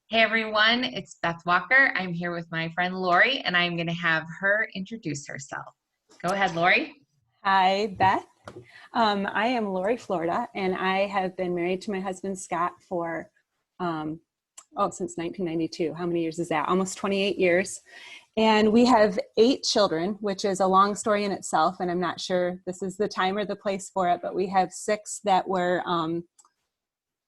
Hey everyone, it's Beth Walker. I'm here with my friend Lori, and I'm going to have her introduce herself. Go ahead, Lori. Hi, Beth. I am Lori Florida, and I have been married to my husband Scott for since 1992. How many years is that? Almost 28 years. And we have 8 children, which is a long story in itself. And I'm not sure this is the time or the place for it, but we have 6 that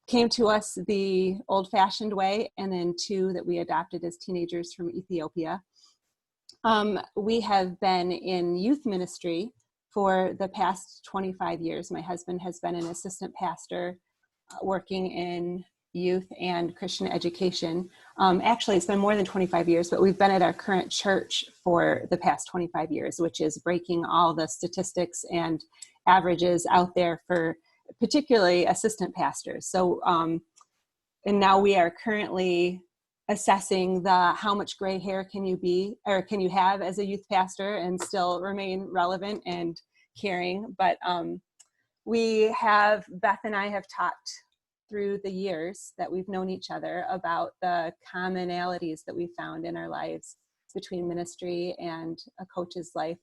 came to us the old-fashioned way, and then 2 that we adopted as teenagers from Ethiopia. We have been in youth ministry for the past 25 years. My husband has been an assistant pastor working in youth and Christian education. Actually, it's been more than 25 years, but we've been at our current church for the past 25 years, which is breaking all the statistics and averages out there for particularly assistant pastors. So, and now we are currently assessing how much gray hair can you have as a youth pastor and still remain relevant and caring. But Beth and I have talked through the years that we've known each other about the commonalities that we found in our lives between ministry and a coach's life.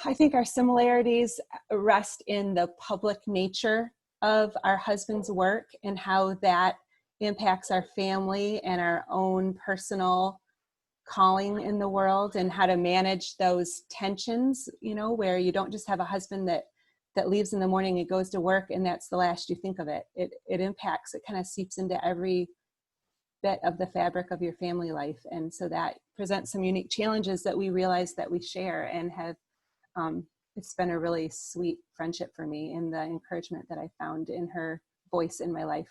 I think our similarities rest in the public nature of our husband's work and how that impacts our family and our own personal calling in the world, and how to manage those tensions, where you don't just have a husband that leaves in the morning and goes to work and that's the last you think of it. It impacts, it kind of seeps into every bit of the fabric of your family life. And so that presents some unique challenges that we realize that we share, and have it's been a really sweet friendship for me, and the encouragement that I found in her voice in my life.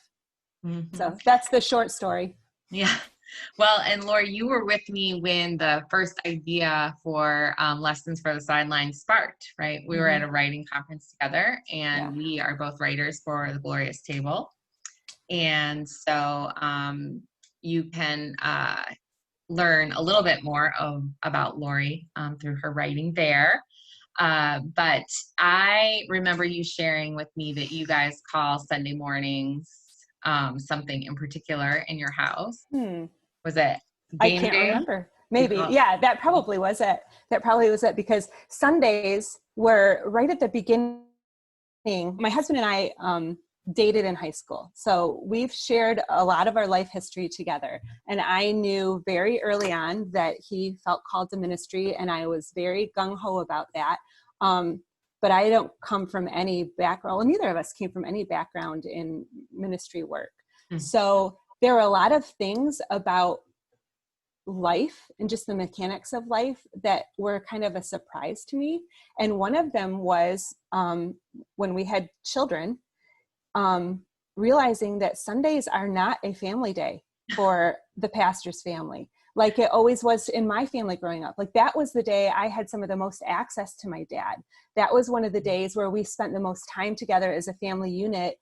Mm-hmm. So that's the short story. Yeah. Well, and Lori, you were with me when the first idea for Lessons for the Sideline sparked, right? We were at a writing conference together, and we are both writers for The Glorious Table. And so you can learn a little bit more about Lori through her writing there. But I remember you sharing with me that you guys call Sunday mornings something in particular in your house. Was it game day? I can't remember. Maybe. Yeah, that probably was it. Because Sundays were right at the beginning. My husband and I dated in high school. So we've shared a lot of our life history together. And I knew very early on that he felt called to ministry, and I was very gung-ho about that. But I don't come from any background, well, neither of us came from any background in ministry work. So there were a lot of things about life and just the mechanics of life that were kind of a surprise to me. And one of them was when we had children, realizing that Sundays are not a family day for the pastor's family, like it always was in my family growing up. Like that was the day I had some of the most access to my dad. That was one of the days where we spent the most time together as a family unit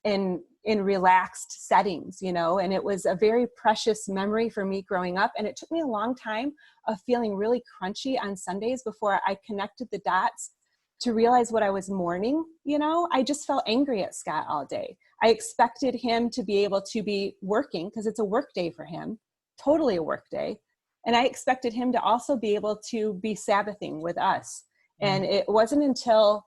in relaxed settings, and it was a very precious memory for me growing up. And it took me a long time of feeling really crunchy on Sundays before I connected the dots to realize what I was mourning. I just felt angry at Scott all day. I expected him to be able to be working because it's a work day for him, totally a work day. And I expected him to also be able to be Sabbathing with us. And it wasn't until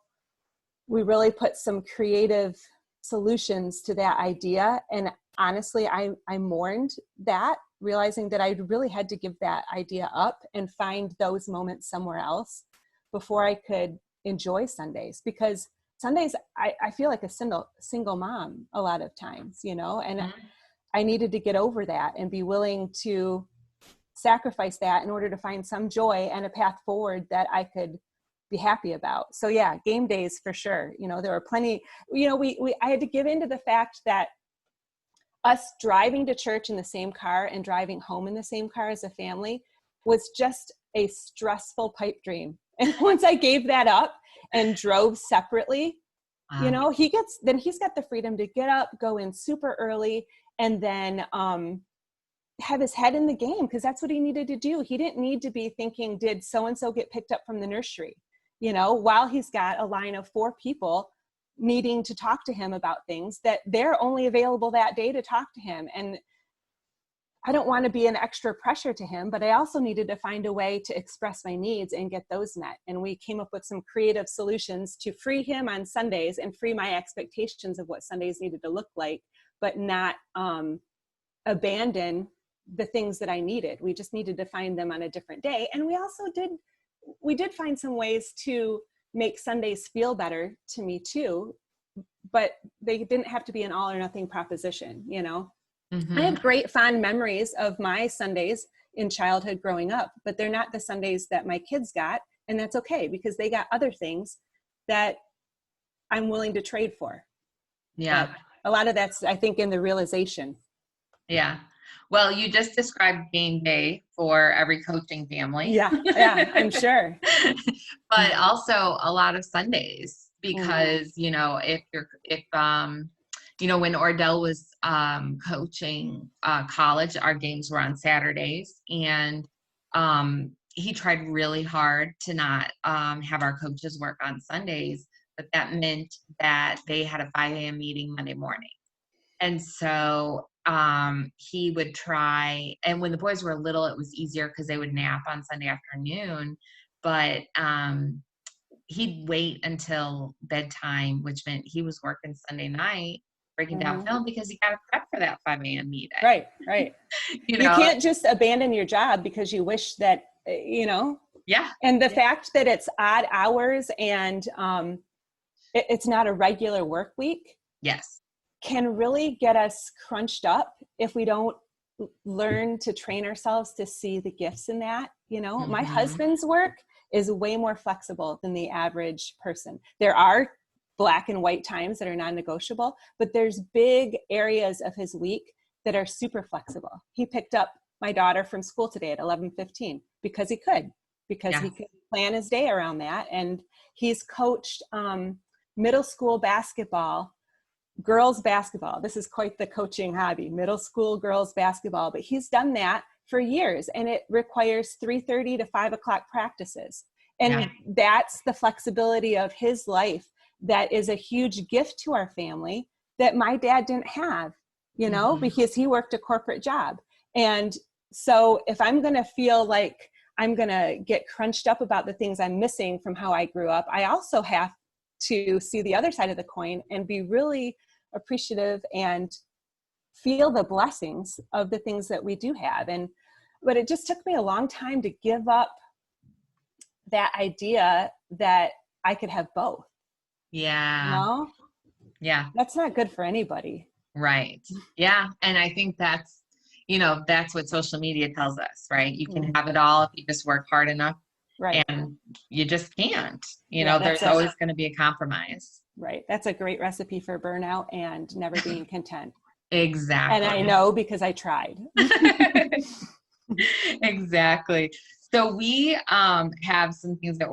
we really put some creative solutions to that idea. And honestly, I mourned that, realizing that I really had to give that idea up and find those moments somewhere else before I could enjoy Sundays. Because Sundays, I feel like a single mom a lot of times, and I needed to get over that and be willing to sacrifice that in order to find some joy and a path forward that I could be happy about. So yeah, game days for sure. There were plenty, I had to give into the fact that us driving to church in the same car and driving home in the same car as a family was just a stressful pipe dream. And once I gave that up and drove separately, he's got the freedom to get up, go in super early, and then have his head in the game, because that's what he needed to do. He didn't need to be thinking, did so-and-so get picked up from the nursery? While he's got a line of 4 people needing to talk to him about things that they're only available that day to talk to him. And I don't want to be an extra pressure to him, but I also needed to find a way to express my needs and get those met. And we came up with some creative solutions to free him on Sundays and free my expectations of what Sundays needed to look like, but not abandon the things that I needed. We just needed to find them on a different day. And we did find some ways to make Sundays feel better to me too, but they didn't have to be an all or nothing proposition, you know? I have great fond memories of my Sundays in childhood growing up, but they're not the Sundays that my kids got. And that's okay, because they got other things that I'm willing to trade for. Yeah. But a lot of that's, I think, in the realization. Yeah. Well, you just described game day for every coaching family. Yeah, I'm sure. But also a lot of Sundays, because, you know, if you know, when Ordell was coaching college, our games were on Saturdays, and he tried really hard to not have our coaches work on Sundays, but that meant that they had a 5 a.m. meeting Monday morning. And so he would try, and when the boys were little, it was easier because they would nap on Sunday afternoon, but he'd wait until bedtime, which meant he was working Sunday night, breaking down film, because you got to prep for that 5 a.m. meeting. Right. You can't just abandon your job because you wish that, you know. Yeah. And the fact that it's odd hours and it's not a regular work week. Yes. Can really get us crunched up if we don't learn to train ourselves to see the gifts in that. You know, my husband's work is way more flexible than the average person. There are black and white times that are non-negotiable, but there's big areas of his week that are super flexible. He picked up my daughter from school today at 11:15 because he could plan his day around that. And he's coached middle school basketball, girls basketball. This is quite the coaching hobby, middle school girls basketball, but he's done that for years, and it requires 3:30 to 5 o'clock practices. And that's the flexibility of his life. That is a huge gift to our family that my dad didn't have, you know, because he worked a corporate job. And so if I'm going to feel like I'm going to get crunched up about the things I'm missing from how I grew up, I also have to see the other side of the coin and be really appreciative and feel the blessings of the things that we do have. But it just took me a long time to give up that idea that I could have both. Yeah. You know? Yeah. That's not good for anybody. Right. Yeah. And I think that's, you know, that's what social media tells us, right? You can have it all if you just work hard enough. Right. And you just can't, you know, there's always going to be a compromise. Right. That's a great recipe for burnout and never being content. Exactly. And I know because I tried. Exactly. So we have some things that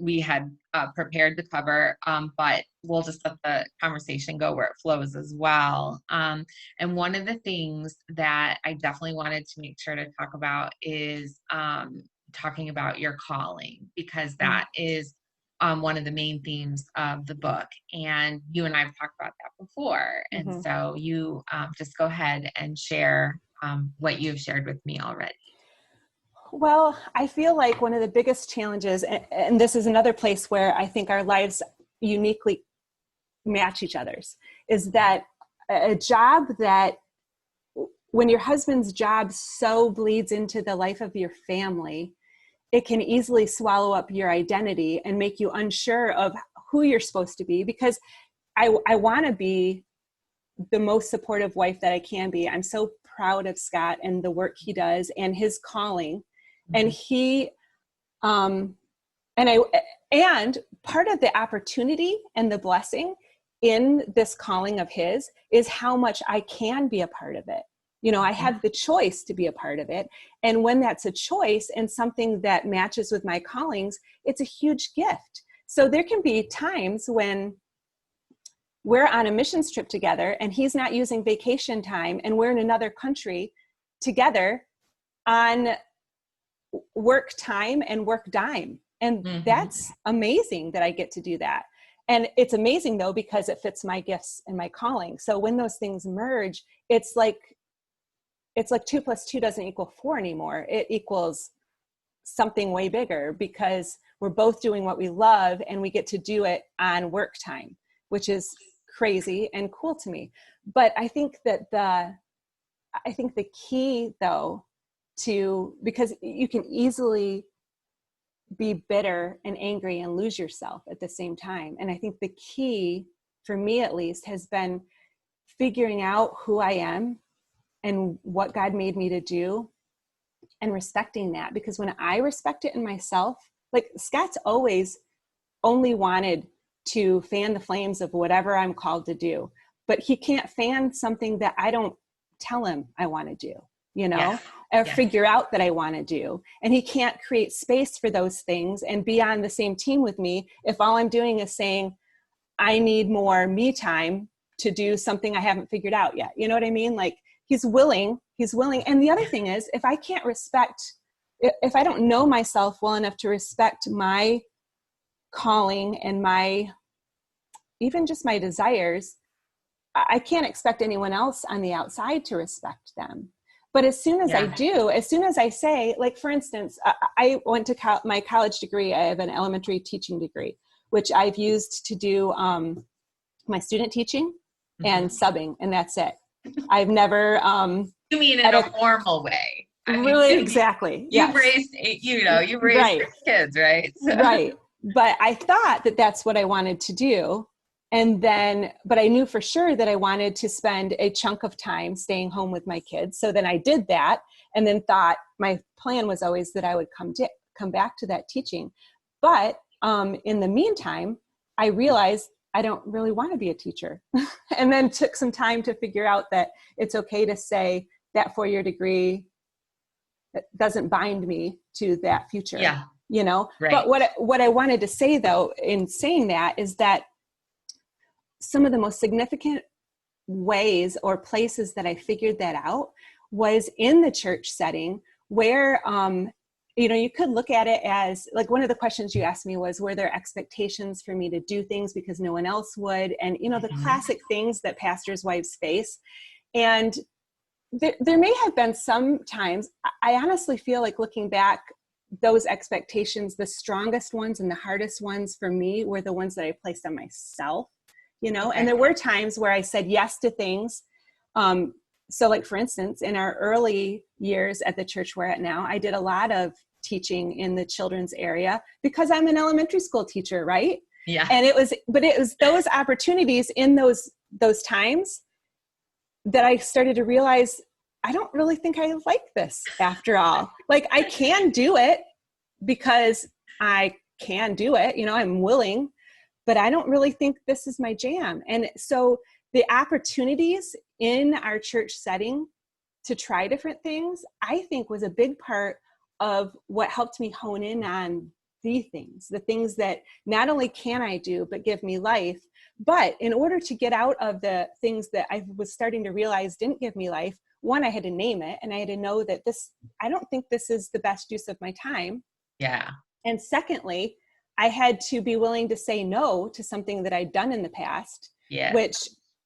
we had prepared to cover, but we'll just let the conversation go where it flows as well. And one of the things that I definitely wanted to make sure to talk about is talking about your calling, because that is one of the main themes of the book. And you and I have talked about that before. And so you just go ahead and share what you've shared with me already. Well, I feel like one of the biggest challenges, and this is another place where I think our lives uniquely match each other's, is that a job that when your husband's job so bleeds into the life of your family, it can easily swallow up your identity and make you unsure of who you're supposed to be. Because I want to be the most supportive wife that I can be. I'm so proud of Scott and the work he does and his calling. And he, and part of the opportunity and the blessing in this calling of his is how much I can be a part of it. You know, I have the choice to be a part of it. And when that's a choice and something that matches with my callings, it's a huge gift. So there can be times when we're on a missions trip together and he's not using vacation time and we're in another country together on work time and work dime. And that's amazing that I get to do that. And it's amazing though, because it fits my gifts and my calling. So when those things merge, it's like 2 + 2 doesn't equal 4 anymore. It equals something way bigger, because we're both doing what we love and we get to do it on work time, which is crazy and cool to me. But I think that the key though, because you can easily be bitter and angry and lose yourself at the same time. And I think the key, for me at least, has been figuring out who I am and what God made me to do, and respecting that. Because when I respect it in myself, like Scott's always only wanted to fan the flames of whatever I'm called to do, but he can't fan something that I don't tell him I want to do, Yeah. or figure out that I want to do. And he can't create space for those things and be on the same team with me if all I'm doing is saying, I need more me time to do something I haven't figured out yet. You know what I mean? Like he's willing. And the other thing is, if I don't know myself well enough to respect my calling and even just my desires, I can't expect anyone else on the outside to respect them. But as soon as I do, as soon as I say, like, for instance, I went to my college degree. I have an elementary teaching degree, which I've used to do my student teaching and subbing, and that's it. I've never... you mean in a formal way? Really, exactly. You've raised, you've raised right. kids, right? So. Right. But I thought that that's what I wanted to do. But I knew for sure that I wanted to spend a chunk of time staying home with my kids. So then I did that, and then thought my plan was always that I would come back to that teaching. But in the meantime, I realized I don't really want to be a teacher. And then took some time to figure out that it's okay to say that 4-year degree doesn't bind me to that future. Yeah. Right. But what I wanted to say though, in saying that, is that some of the most significant ways or places that I figured that out was in the church setting, where, you could look at it as, like, one of the questions you asked me was, were there expectations for me to do things because no one else would? And, the classic things that pastors' wives face. And there may have been some times, I honestly feel like, looking back, those expectations, the strongest ones and the hardest ones for me, were the ones that I placed on myself, and there were times where I said yes to things. So, like, for instance, in our early years at the church we're at now, I did a lot of teaching in the children's area because I'm an elementary school teacher, right? Yeah. And it was those opportunities in those times that I started to realize, I don't really think I like this after all. Like, I can do it because I can do it, I'm willing, but I don't really think this is my jam. And so the opportunities in our church setting to try different things, I think, was a big part of what helped me hone in on the things that not only can I do, but give me life. But in order to get out of the things that I was starting to realize didn't give me life, one, I had to name it, and I had to know that I don't think this is the best use of my time. Yeah. And secondly, I had to be willing to say no to something that I'd done in the past, which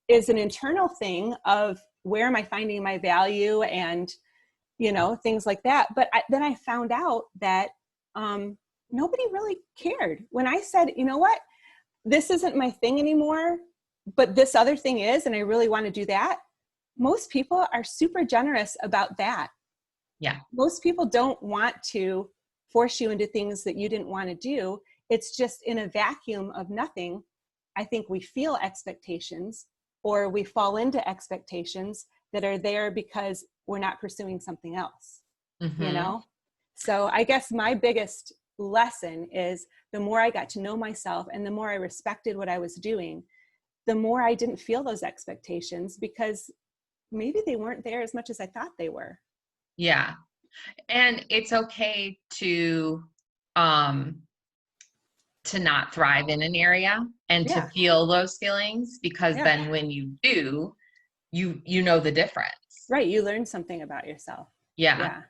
is an internal thing of, where am I finding my value, and, things like that. But then I found out that nobody really cared. When I said, you know what, this isn't my thing anymore, but this other thing is, and I really want to do that, most people are super generous about that. Yeah. Most people don't want to force you into things that you didn't want to do. It's just in a vacuum of nothing. I think we feel expectations, or we fall into expectations that are there because we're not pursuing something else, So I guess my biggest lesson is, the more I got to know myself and the more I respected what I was doing, the more I didn't feel those expectations, because maybe they weren't there as much as I thought they were. Yeah. And it's okay to not thrive in an area and to feel those feelings, because then when you do, you know the difference. Right. You learn something about yourself. Yeah.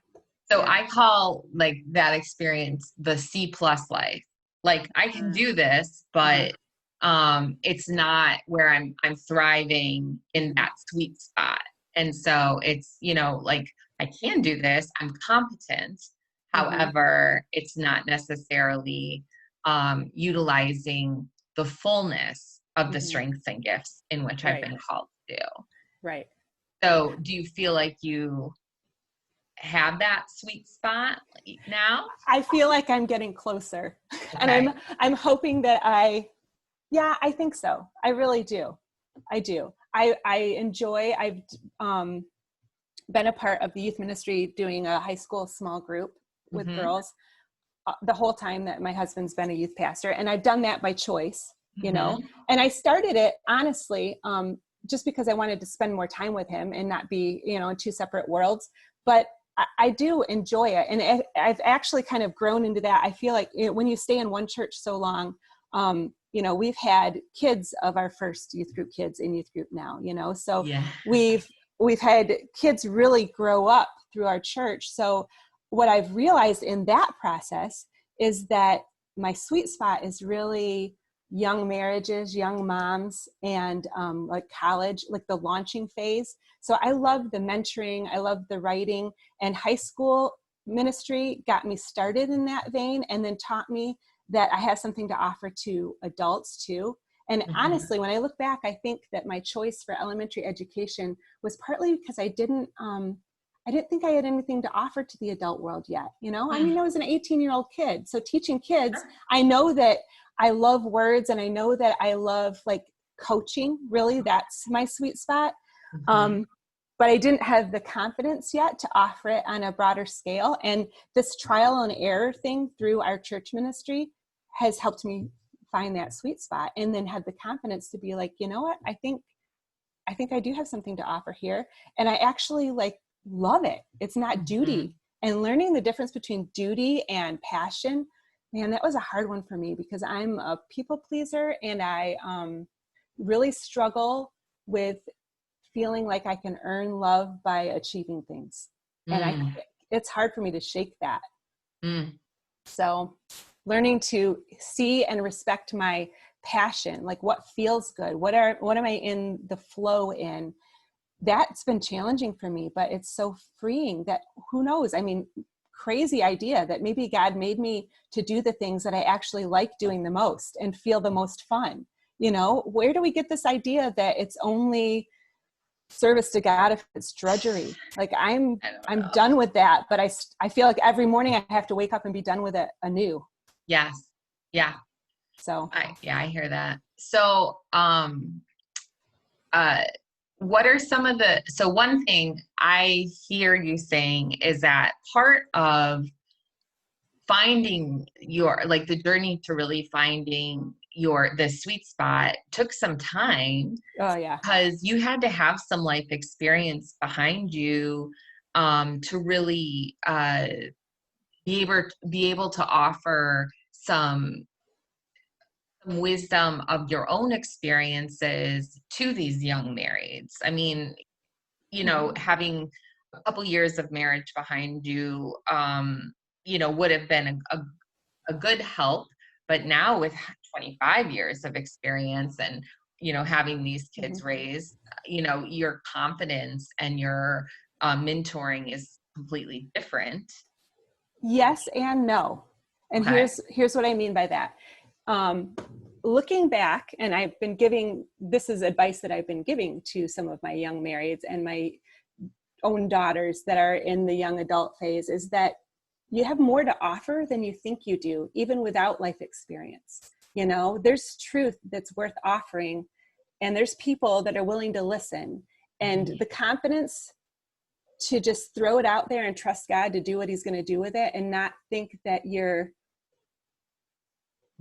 So I call, like, that experience the C+ life. Like, I can do this, but it's not where I'm thriving in that sweet spot. And so it's, like, I can do this, I'm competent. However, it's not necessarily utilizing the fullness of the strengths and gifts in which I've been called to do. Right. So do you feel like you have that sweet spot now? I feel like I'm getting closer. Okay. And I'm hoping that I think so. I really do. I do. I enjoy, I've been a part of the youth ministry doing a high school small group with girls the whole time that my husband's been a youth pastor. And I've done that by choice, and I started it honestly, just because I wanted to spend more time with him and not be, in two separate worlds. But I do enjoy it. And I've actually kind of grown into that. I feel like when you stay in one church so long, we've had kids of our first youth group kids in youth group now, so we've had kids really grow up through our church. So what I've realized in that process is that my sweet spot is really young marriages, young moms, and like college, like the launching phase. So I love the mentoring, I love the writing, and high school ministry got me started in that vein and then taught me that I have something to offer to adults too. And honestly, when I look back, I think that my choice for elementary education was partly because I didn't think I had anything to offer to the adult world yet. I mean, I was an 18-year-old kid. So teaching kids, I know that I love words and I know that I love like coaching. Really, that's my sweet spot. But I didn't have the confidence yet to offer it on a broader scale. And this trial and error thing through our church ministry has helped me find that sweet spot and then have the confidence to be like, you know what, I think I do have something to offer here. And I actually love it. It's not duty. And learning the difference between duty and passion, man, that was a hard one for me because I'm a people pleaser and I really struggle with feeling like I can earn love by achieving things. And it's hard for me to shake that. So learning to see and respect my passion, like what feels good, what am I in the flow in, that's been challenging for me, but it's so freeing that who knows, I mean, crazy idea that maybe God made me to do the things that I actually like doing the most and feel the most fun. Where do we get this idea that it's only service to God if it's drudgery? Like I'm done with that, but I feel like every morning I have to wake up and be done with it anew. Yes. Yeah. So I hear that. So what are some of so one thing I hear you saying is that part of finding the journey to really finding the sweet spot took some time. Oh yeah. Because you had to have some life experience behind you to really be able to offer some wisdom of your own experiences to these young marrieds. I mean, having a couple years of marriage behind you, would have been a good help. But now with 25 years of experience and, having these kids raised, your confidence and your mentoring is completely different. Yes and no. And here's what I mean by that. Looking back, and this is advice that I've been giving to some of my young marrieds and my own daughters that are in the young adult phase, is that you have more to offer than you think you do, even without life experience. There's truth that's worth offering, and there's people that are willing to listen, and the confidence to just throw it out there and trust God to do what he's going to do with it and not think that you're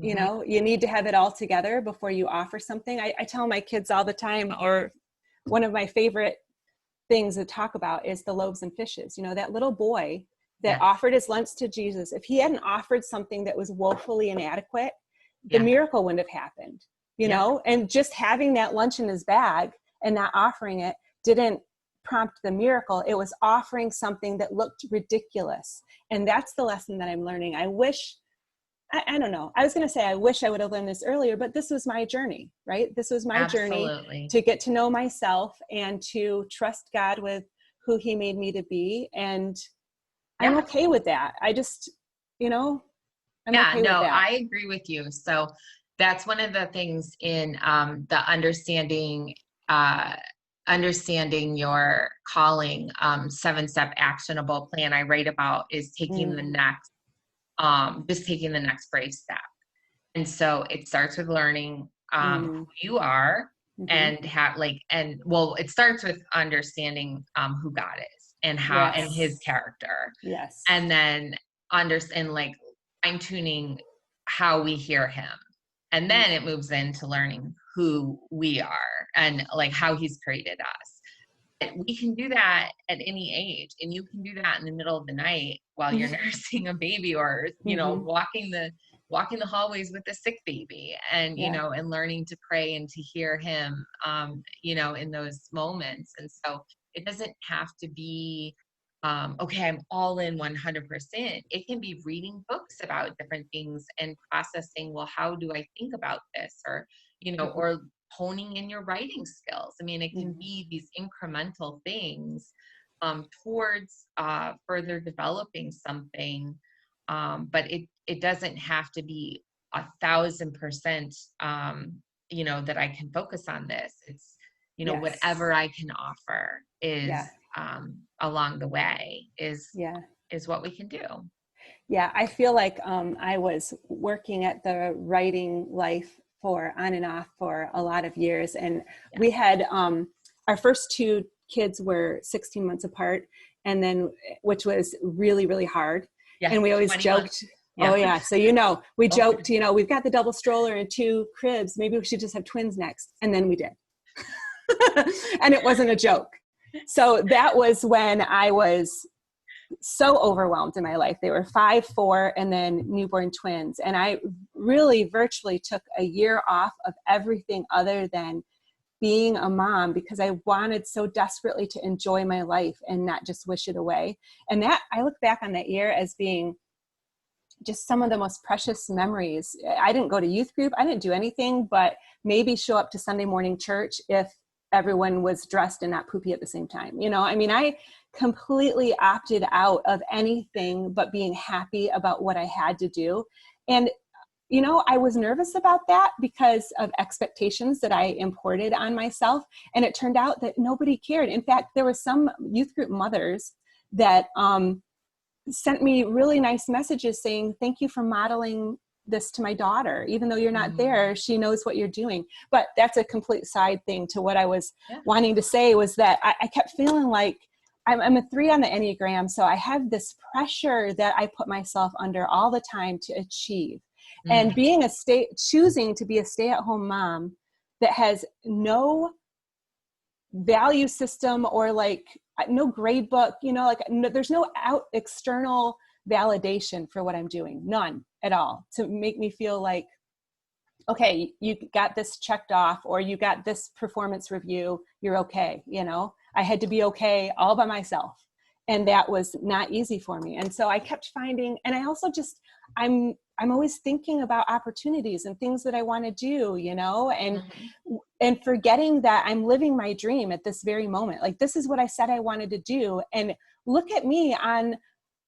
you need to have it all together before you offer something. I tell my kids all the time, or one of my favorite things to talk about is the loaves and fishes. That little boy that offered his lunch to Jesus, if he hadn't offered something that was woefully inadequate, the miracle wouldn't have happened, and just having that lunch in his bag and not offering it didn't prompt the miracle. It was offering something that looked ridiculous. And that's the lesson that I'm learning. I wish I don't know. I was going to say, I wish I would have learned this earlier, but this was my journey, right? This was my journey Absolutely. to get to know myself and to trust God with who he made me to be. And I'm Yeah. okay with that. I just, I'm Yeah, okay with no, that. I agree with you. So that's one of the things in the uh, understanding your calling 7-step actionable plan I write about is taking the Mm, next, just taking the next brave step. And so it starts with learning who mm, you are mm-hmm. and well, it starts with understanding who God is and and his Yes. character. Yes. And then understand, like, fine tuning how we hear him. And Mm, then it moves into learning who we are and like how he's created us. We can do that at any age, and you can do that in the middle of the night while you're nursing a baby, or mm-hmm. walking the hallways with a sick baby, and Yeah. and learning to pray and to hear him in those moments. And so it doesn't have to be okay, I'm all in 100%. It can be reading books about different things and processing, well, how do I think about this? Or Mm-hmm. or honing in your writing skills. I mean, it can Mm-hmm. be these incremental things towards further developing something, but it doesn't have to be 1,000%. That I can focus on this. It's Yes. whatever I can offer is Yeah. along the way Yeah. is what we can do. Yeah, I feel like I was working at the writing life for on and off for a lot of years. And Yeah. we had our first two kids were 16 months apart, and then which was really, really hard. Yeah. And we always 20 months. joked, oh Yeah. yeah. So, we joked, we've got the double stroller and two cribs. Maybe we should just have twins next. And then we did. And it wasn't a joke. So that was when I was so overwhelmed in my life. They were 5, 4, and then newborn twins. And I really virtually took a year off of everything other than being a mom because I wanted so desperately to enjoy my life and not just wish it away. And that I look back on that year as being just some of the most precious memories. I didn't go to youth group. I didn't do anything but maybe show up to Sunday morning church if everyone was dressed and not poopy at the same time. I completely opted out of anything but being happy about what I had to do. And I was nervous about that because of expectations that I imported on myself. And it turned out that nobody cared. In fact, there were some youth group mothers that sent me really nice messages saying, thank you for modeling this to my daughter. Even though you're not there, she knows what you're doing. But that's a complete side thing to what I was wanting to say, was that I kept feeling like I'm a 3 on the Enneagram. So I have this pressure that I put myself under all the time to achieve. And choosing to be a stay-at-home mom that has no value system or no grade book, there's no external validation for what I'm doing. None at all to make me feel like, okay, you got this checked off, or you got this performance review, you're okay. I had to be okay all by myself. And that was not easy for me. And so I kept finding, and I also I'm always thinking about opportunities and things that I want to do, and forgetting that I'm living my dream at this very moment. Like, this is what I said I wanted to do. And look at me on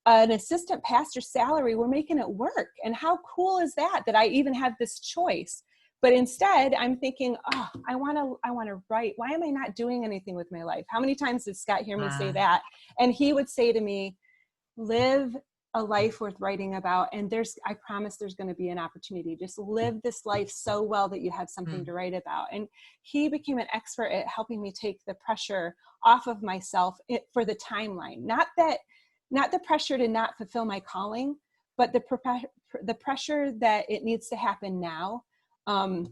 an assistant pastor salary. We're making it work. And how cool is that I even have this choice? But instead I'm thinking, oh, I want to write. Why am I not doing anything with my life? How many times did Scott hear me say that? And he would say to me, live a life worth writing about. And I promise there's going to be an opportunity. Just live this life so well that you have something to write about. And he became an expert at helping me take the pressure off of myself for the timeline. Not the pressure to not fulfill my calling, but the pressure that it needs to happen now. Man,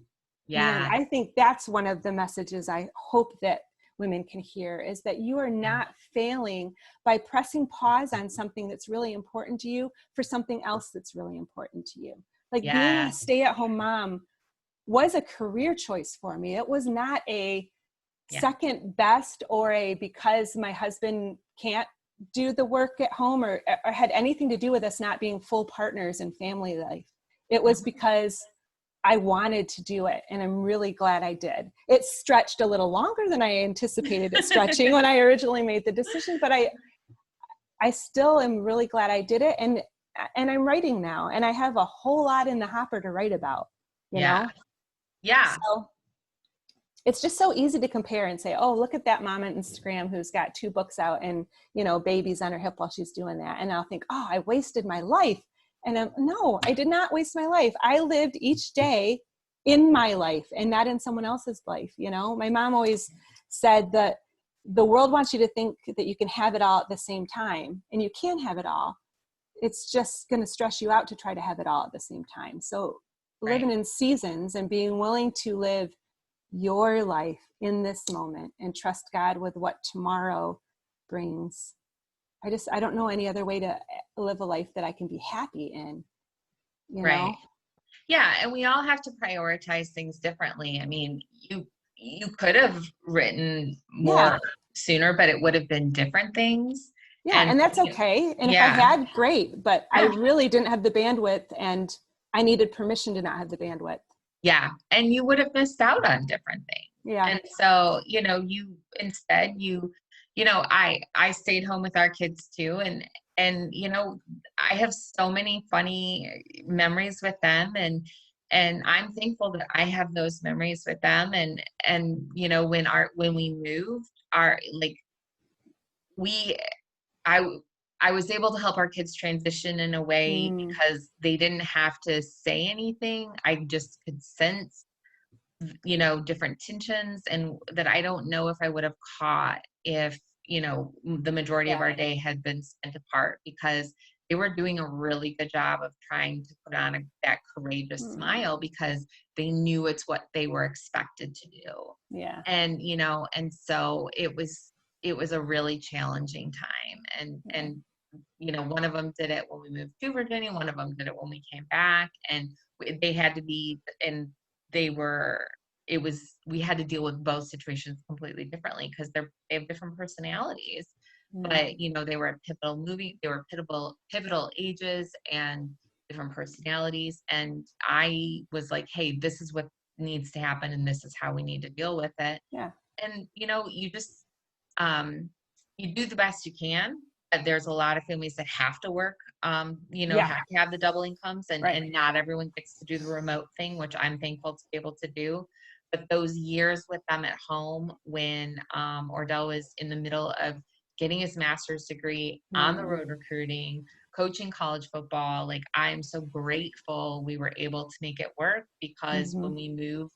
I think that's one of the messages I hope that women can hear, is that you are not failing by pressing pause on something that's really important to you for something else that's really important to you. Like, being a stay-at-home mom was a career choice for me. It was not a second best or because my husband can't do the work at home or had anything to do with us not being full partners in family life. It was because I wanted to do it, and I'm really glad I did. It stretched a little longer than I anticipated it stretching when I originally made the decision, but I still am really glad I did it. And I'm writing now, and I have a whole lot in the hopper to write about, you know? Yeah. So it's just so easy to compare and say, oh, look at that mom on Instagram who's got 2 books out and, you know, babies on her hip while she's doing that. And I'll think, oh, I wasted my life. And no, I did not waste my life. I lived each day in my life and not in someone else's life. You know, my mom always said that the world wants you to think that you can have it all at the same time, and you can have it all. It's just going to stress you out to try to have it all at the same time. So living in seasons and being willing to live your life in this moment and trust God with what tomorrow brings. I don't know any other way to live a life that I can be happy in, you know? Yeah. And we all have to prioritize things differently. I mean, you could have written more sooner, but it would have been different things. Yeah. And that's okay. And if I had, great, but I really didn't have the bandwidth, and I needed permission to not have the bandwidth. Yeah. And you would have missed out on different things. Yeah. And so, you know, I stayed home with our kids too. And, you know, I have so many funny memories with them, and I'm thankful that I have those memories with them. And, you know, when we moved, I was able to help our kids transition in a way because they didn't have to say anything. I just could sense, you know, different tensions, and that I don't know if I would have caught if, you know, the majority of our day had been spent apart, because they were doing a really good job of trying to put on that courageous smile, because they knew it's what they were expected to do. Yeah. And, you know, and so it was a really challenging time. And, you know, one of them did it when we moved to Virginia. One of them did it when we came back, and they had to be, and we had to deal with both situations completely differently, because they have different personalities. But, you know, they were pivotal ages and different personalities. And I was like, hey, this is what needs to happen, and this is how we need to deal with it. Yeah. And, you know, you just, you do the best you can. But there's a lot of families that have to work, have to have the double incomes, and not everyone gets to do the remote thing, which I'm thankful to be able to do. But those years with them at home when Ordell was in the middle of getting his master's degree, on the road recruiting, coaching college football, like, I'm so grateful we were able to make it work, because when we moved,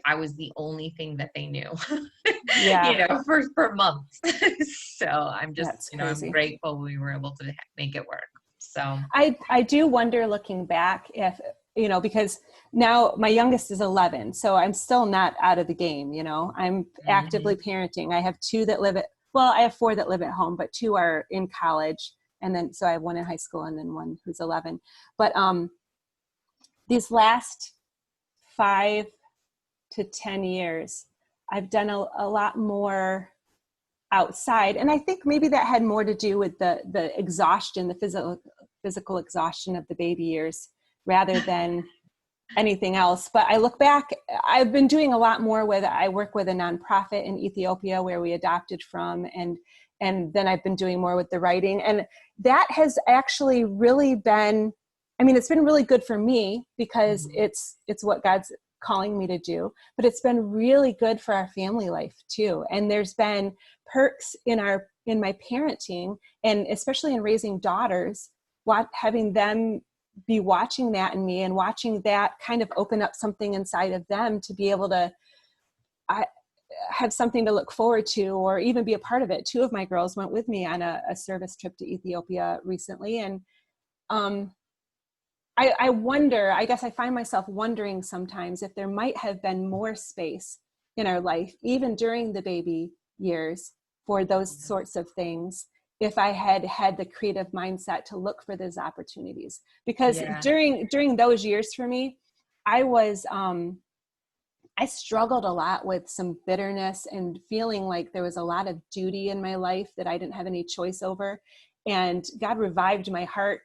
I was the only thing that they knew, you know, for months. So I'm just, you know, I'm grateful we were able to make it work. So I do wonder, looking back, if, you know, because now my youngest is 11, so I'm still not out of the game. You know, I'm actively parenting. I have 2 that I have 4 that live at home, but 2 are in college. And then, so I have 1 in high school and then 1 who's 11. But these last 5 to 10 years, I've done a lot more outside. And I think maybe that had more to do with the exhaustion, the physical exhaustion of the baby years, rather than anything else. But I look back, I've been doing a lot more I work with a nonprofit in Ethiopia where we adopted from, and then I've been doing more with the writing. And that has actually really been, I mean, it's been really good for me, because it's what God's calling me to do, but it's been really good for our family life too. And there's been perks in my parenting, and especially in raising daughters, having them be watching that in me, and watching that kind of open up something inside of them to be able to have something to look forward to, or even be a part of it. 2 of my girls went with me on a service trip to Ethiopia recently. And I wonder, I guess I find myself wondering sometimes if there might have been more space in our life, even during the baby years, for those sorts of things, if I had the creative mindset to look for those opportunities. Because during those years for me, I struggled a lot with some bitterness and feeling like there was a lot of duty in my life that I didn't have any choice over. And God revived my heart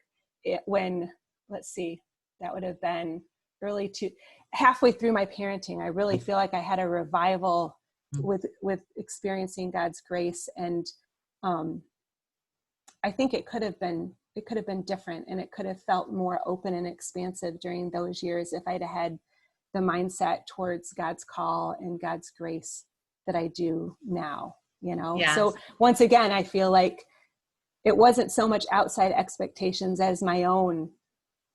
when, let's see, That would have been halfway through my parenting. I really feel like I had a revival with experiencing God's grace. And I think it could have been different, and it could have felt more open and expansive during those years if I'd had the mindset towards God's call and God's grace that I do now, Yes. So once again, I feel like it wasn't so much outside expectations as my own,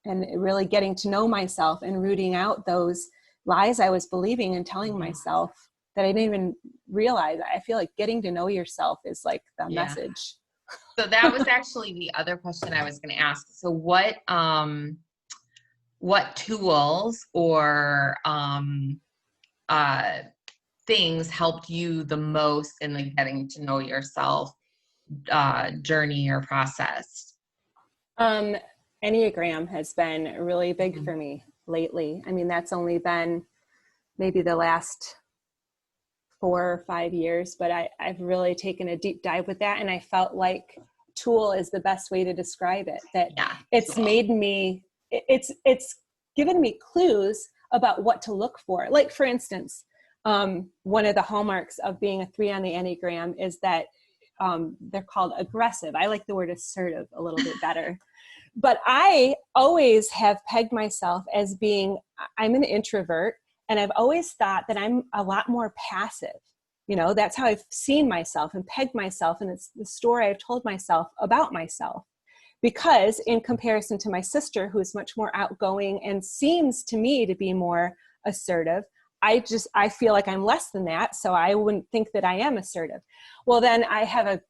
and really getting to know myself and rooting out those lies I was believing and telling myself that I didn't even realize. I feel like getting to know yourself is like the message. So that was actually the other question I was going to ask. So what tools or things helped you the most in the getting to know yourself journey or process? Enneagram has been really big for me lately. I mean, that's only been maybe the last 4 or 5 years, but I've really taken a deep dive with that. And I felt like tool is the best way to describe it, that it's made me, it's given me clues about what to look for. Like, for instance, one of the hallmarks of being a 3 on the Enneagram is that they're called aggressive. I like the word assertive a little bit better. But I always have pegged myself as I'm an introvert, and I've always thought that I'm a lot more passive. That's how I've seen myself and pegged myself. And it's the story I've told myself about myself. Because in comparison to my sister, who is much more outgoing and seems to me to be more assertive, I feel like I'm less than that. So I wouldn't think that I am assertive. Well, then I have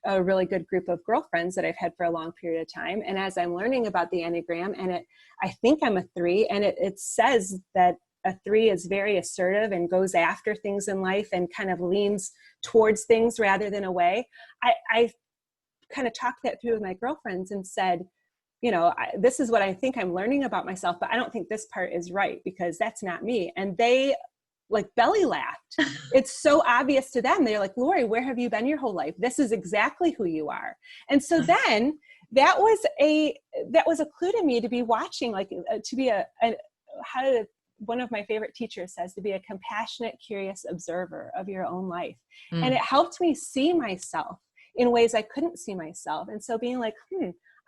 a really good group of girlfriends that I've had for a long period of time. And as I'm learning about the Enneagram, and I think I'm a 3, and it says that a 3 is very assertive and goes after things in life and kind of leans towards things rather than away. I kind of talked that through with my girlfriends and said, this is what I think I'm learning about myself, but I don't think this part is right because that's not me. And they like belly laughed. It's so obvious to them. They're like, Lori, where have you been your whole life? This is exactly who you are. And so then that was a clue to me to be watching, like to be one of my favorite teachers says, to be a compassionate, curious observer of your own life. And it helped me see myself in ways I couldn't see myself. And so being like,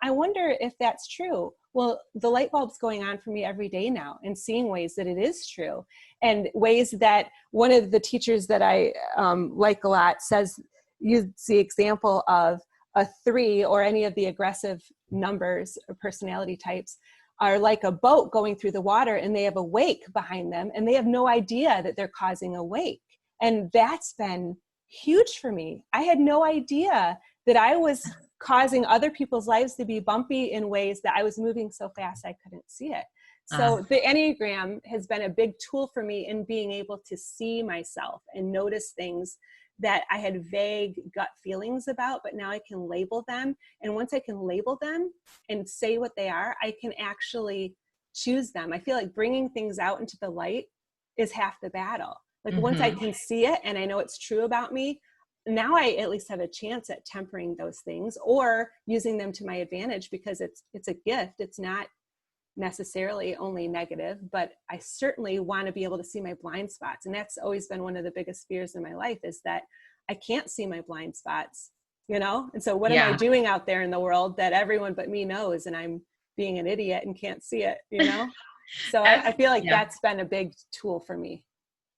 I wonder if that's true. Well, the light bulb's going on for me every day now, and seeing ways that it is true, and ways that one of the teachers that I like a lot says, use the example of a 3 or any of the aggressive numbers or personality types are like a boat going through the water, and they have a wake behind them, and they have no idea that they're causing a wake. And that's been huge for me. I had no idea that I was causing other people's lives to be bumpy in ways that I was moving so fast I couldn't see it. So the Enneagram has been a big tool for me in being able to see myself and notice things that I had vague gut feelings about, but now I can label them. And once I can label them and say what they are, I can actually choose them. I feel like bringing things out into the light is half the battle. Like once I can see it and I know it's true about me, now I at least have a chance at tempering those things or using them to my advantage, because it's a gift. It's not necessarily only negative, but I certainly want to be able to see my blind spots. And that's always been one of the biggest fears in my life, is that I can't see my blind spots, And so what am I doing out there in the world that everyone but me knows, and I'm being an idiot and can't see it, So I feel like that's been a big tool for me.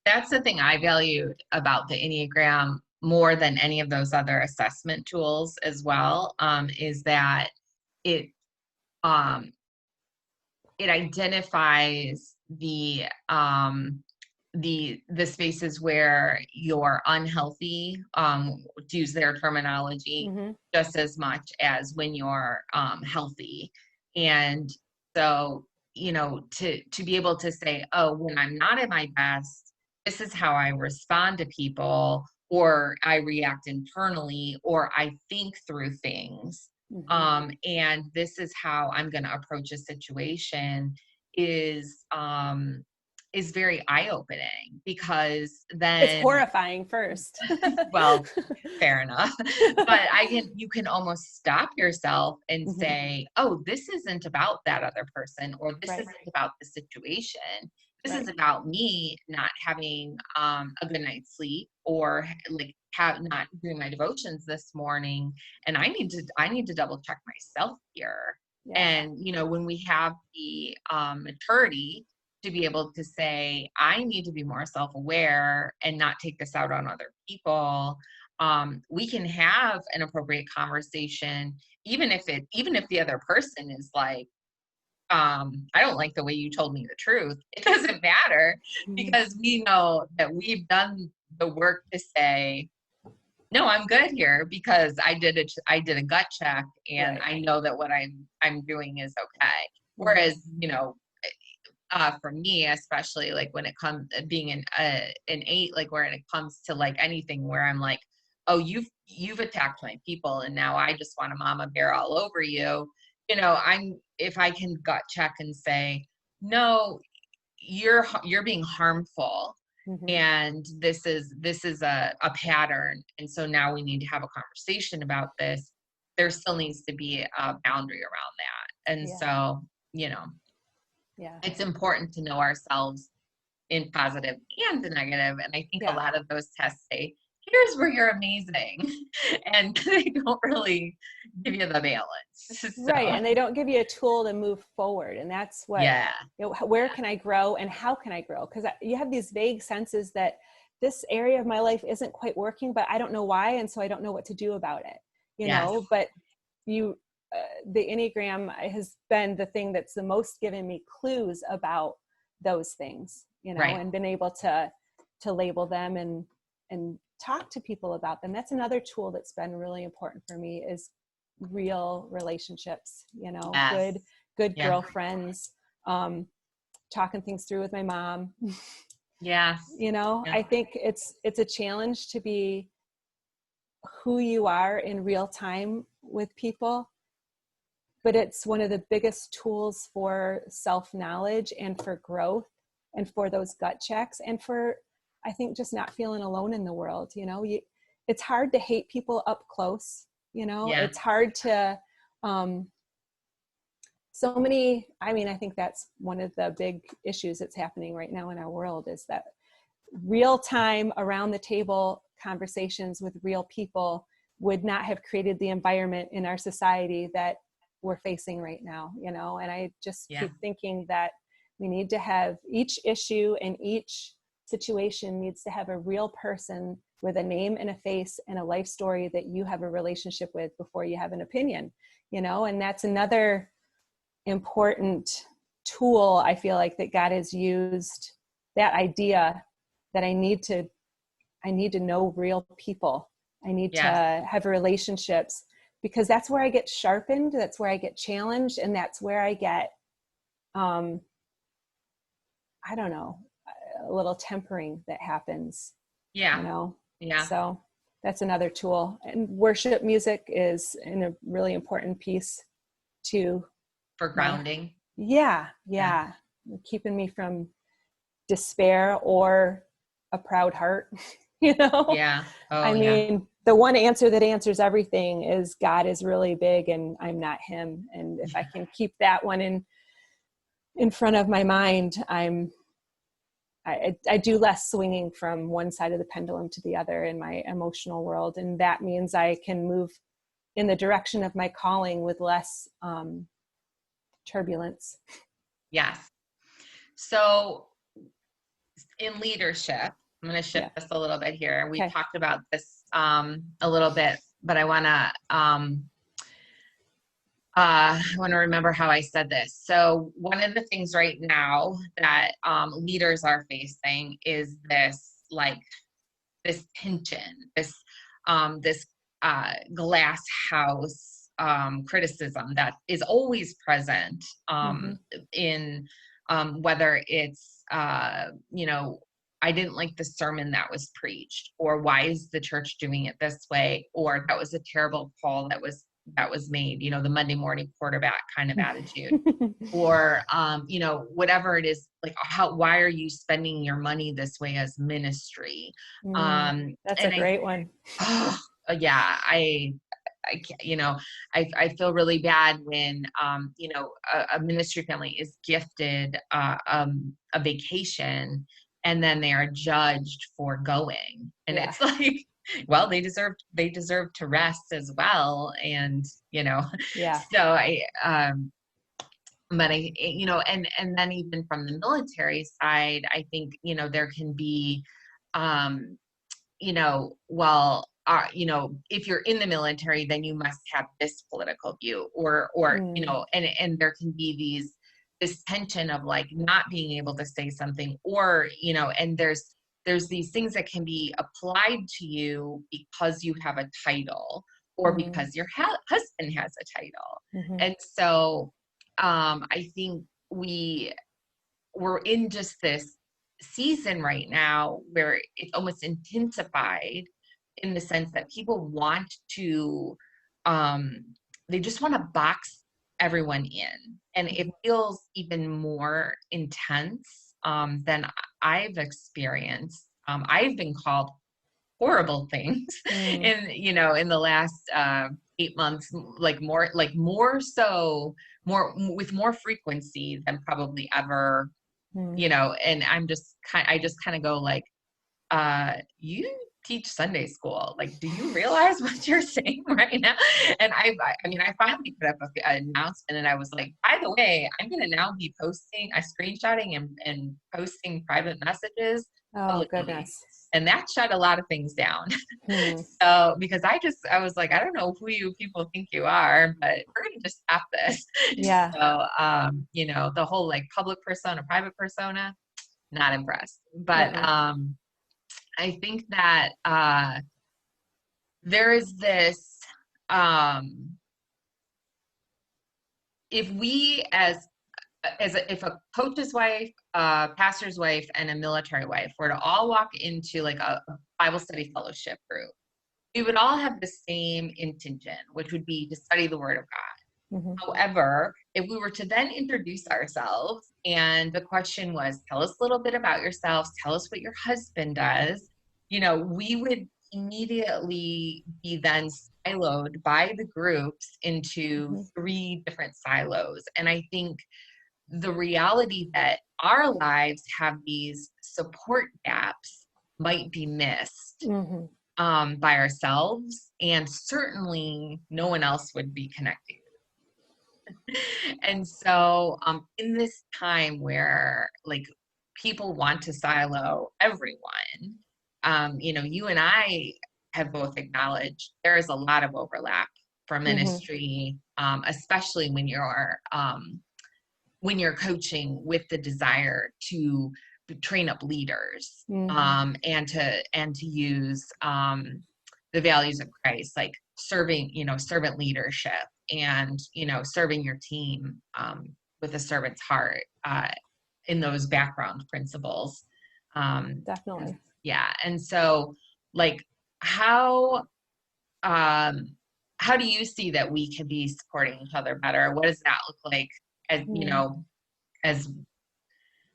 That's the thing I value about the Enneagram more than any of those other assessment tools as well, is that it identifies the spaces where you're unhealthy, to use their terminology, just as much as when you're healthy. And so, to be able to say, oh, when I'm not at my best, this is how I respond to people, or I react internally, or I think through things. And this is how I'm going to approach a situation, is is very eye-opening, because It's then, horrifying first. well, fair enough. But you can almost stop yourself and Mhm. say, oh, this isn't about that other person, or this Right. isn't about the situation. This is Right. about me not having a good night's sleep, or like not doing my devotions this morning. And I need to double check myself here. Yeah. And, when we have the maturity to be able to say, I need to be more self-aware and not take this out on other people, we can have an appropriate conversation, even if the other person is like, I don't like the way you told me the truth. It doesn't matter, Mhm. because we know that we've done the work to say, no, I'm good here, because I did a gut check, and Right. I know that what I'm doing is okay. Mhm. Whereas, for me, especially, like when it comes being an 8, like where it comes to like anything where I'm like, oh, you've attacked my people, and now I just want a mama bear all over you. If I can gut check and say, no, you're being harmful, Mhm. and this is a pattern, and so now we need to have a conversation about this. There still needs to be a boundary around that. And Yeah. so, you know Yeah. it's important to know ourselves in positive and the negative. And I think a Yeah. lot of those tests say, here's where you're amazing. And they don't really give you the balance. Right. So, And they don't give you a tool to move forward. And that's what, yeah. where can I grow and how can I grow? Because you have these vague senses that this area of my life isn't quite working, but I don't know why. And so I don't know what to do about it, Yes. but you, the Enneagram has been the thing that's the most given me clues about those things, Right. and been able to label them and talk to people about them. That's another tool that's been really important for me, is real relationships, Yes. good Yeah. girlfriends, talking things through with my mom. Yes. Yeah. I think it's a challenge to be who you are in real time with people, but it's one of the biggest tools for self-knowledge and for growth and for those gut checks and for, I think, just not feeling alone in the world. It's hard to hate people up close. Yeah. It's hard to, I think that's one of the big issues that's happening right now in our world, is that real time around the table conversations with real people would not have created the environment in our society that we're facing right now, and I just Yeah. keep thinking that we need to have each issue and each situation needs to have a real person with a name and a face and a life story that you have a relationship with before you have an opinion, and that's another important tool I feel like that God has used, that idea that I need to know real people. I need Yes. to have relationships, because that's where I get sharpened. That's where I get challenged. And that's where I get, I don't know, a little tempering that happens, Yeah. Yeah. So that's another tool. And worship music is a really important piece to For grounding. Yeah. Keeping me from despair or a proud heart. Yeah. Oh, yeah. The one answer that answers everything is God is really big and I'm not him. And if I can keep that one in front of my mind, I do less swinging from one side of the pendulum to the other in my emotional world. And that means I can move in the direction of my calling with less turbulence. Yes. So in leadership, I'm going to shift this a little bit here. We Okay. talked about this a little bit, but I want to remember how I said this. So one of the things right now that leaders are facing is this tension, this glass house criticism that is always present in whether it's I didn't like the sermon that was preached, or why is the church doing it this way, or that was a terrible call that was that was made, the Monday morning quarterback kind of attitude, or, whatever it is, like why are you spending your money this way as ministry? That's a great one. Oh, yeah, I can't, I feel really bad when, a ministry family is gifted, a vacation, and then they are judged for going. And it's like, well, they deserve to rest as well. And, so but and then even from the military side, I think, there can be, if you're in the military, then you must have this political view, or and there can be this tension of like not being able to say something, or and there's these things that can be applied to you because you have a title, or because your husband has a title. And so I think we're in just this season right now where it's almost intensified, in the sense that people want to, they just want to box everyone in, and it feels even more intense than I've experienced. I've been called horrible things in the last 8 months, with more frequency than probably ever. And I just kind of go like, you teach Sunday school. Like, do you realize what you're saying right now? And I finally put up an announcement, and I was like, by the way, I'm going to now be screenshotting and posting private messages. Oh, goodness. And that shut a lot of things down. So, because I was like, I don't know who you people think you are, but we're going to just stop this. Yeah. So, the whole like public persona, private persona, not impressed. But, I think that, there is this, if a coach's wife, a pastor's wife, and a military wife were to all walk into like a Bible study fellowship group, we would all have the same intention, which would be to study the Word of God. However, if we were to then introduce ourselves, and the question was, tell us a little bit about yourselves, tell us what your husband does, we would immediately be then siloed by the groups into 3 different silos. And I think the reality that our lives have these support gaps might be missed by ourselves, and certainly no one else would be connecting. And so in this time where like people want to silo everyone, you and I have both acknowledged there is a lot of overlap for ministry, especially when you're coaching with the desire to train up leaders, and to use the values of Christ, like serving, servant leadership, and serving your team with a servant's heart, in those background principles. Definitely. Yeah. And so like how do you see that we can be supporting each other better? What does that look like, as as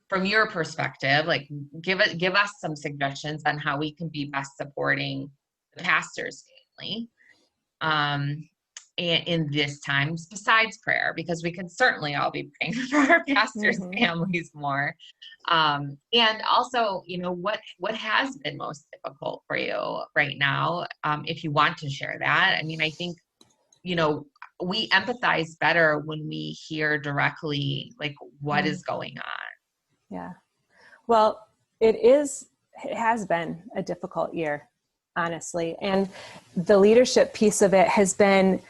from your perspective? Like give us some suggestions on how we can be best supporting the pastor's family in this time, besides prayer, because we could certainly all be praying for our pastors' families more. And also, what has been most difficult for you right now? If you want to share that. I mean, I think, we empathize better when we hear directly, like, what is going on. Yeah. Well, it has been a difficult year, honestly. And the leadership piece of it has been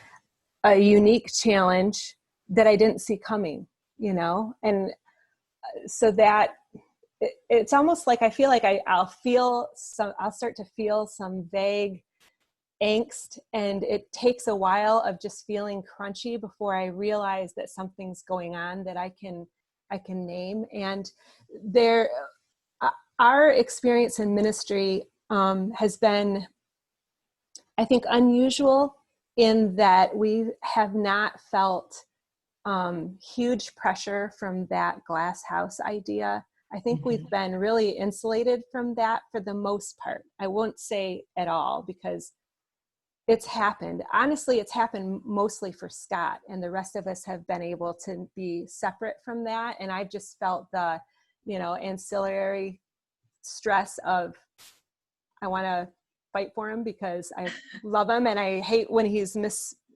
a unique challenge that I didn't see coming, and so that it's almost like I feel like I'll start to feel some vague angst, and it takes a while of just feeling crunchy before I realize that something's going on that I can name. And our experience in ministry has been, I think, unusual in that we have not felt huge pressure from that glass house idea. I think we've been really insulated from that for the most part. I won't say at all, because it's happened. Honestly, it's happened mostly for Scott, and the rest of us have been able to be separate from that. And I've just felt the, ancillary stress of, I want to fight for him because I love him and I hate when he's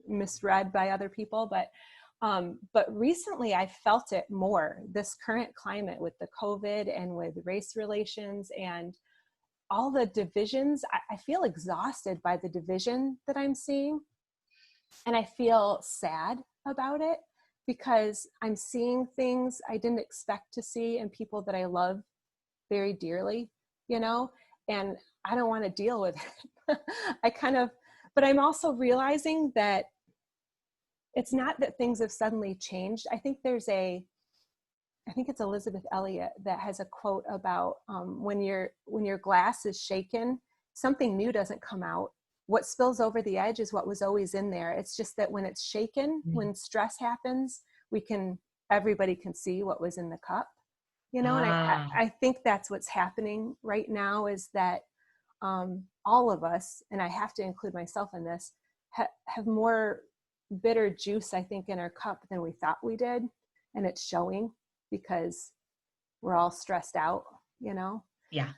misread by other people. But recently I felt it more, this current climate with the COVID and with race relations and all the divisions. I feel exhausted by the division that I'm seeing. And I feel sad about it because I'm seeing things I didn't expect to see in people that I love very dearly, and I don't want to deal with it. But I'm also realizing that it's not that things have suddenly changed. I think it's Elizabeth Elliot that has a quote about when your glass is shaken, something new doesn't come out. What spills over the edge is what was always in there. It's just that when it's shaken, when stress happens, everybody can see what was in the cup, And I think that's what's happening right now, is that all of us, and I have to include myself in this, have more bitter juice, I think, in our cup than we thought we did. And it's showing because we're all stressed out, Yeah.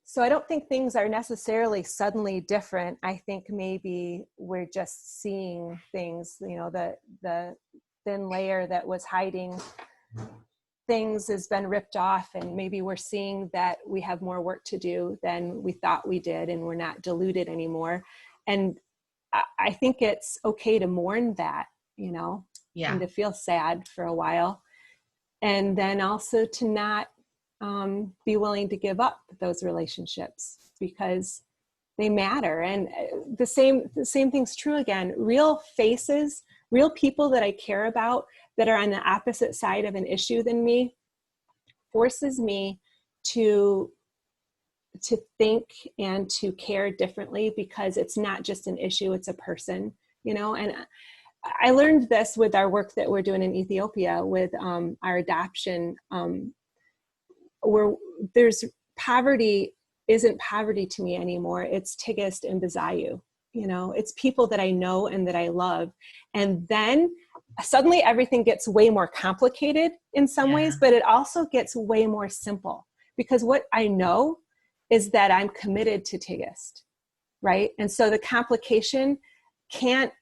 So I don't think things are necessarily suddenly different. I think maybe we're just seeing things, the thin layer that was hiding things has been ripped off, and maybe we're seeing that we have more work to do than we thought we did, and we're not diluted anymore. And I think it's okay to mourn that, Yeah. and to feel sad for a while, and then also to not be willing to give up those relationships because they matter. And the same thing's true again. Real faces, real people that I care about that are on the opposite side of an issue than me, forces me to think and to care differently, because it's not just an issue, it's a person, and I learned this with our work that we're doing in Ethiopia with our adoption, where there's poverty isn't poverty to me anymore. It's Tigist and Bizayu. It's people that I know and that I love. And then suddenly everything gets way more complicated in some ways, but it also gets way more simple, because what I know is that I'm committed to Tigist, right? And so the complication can't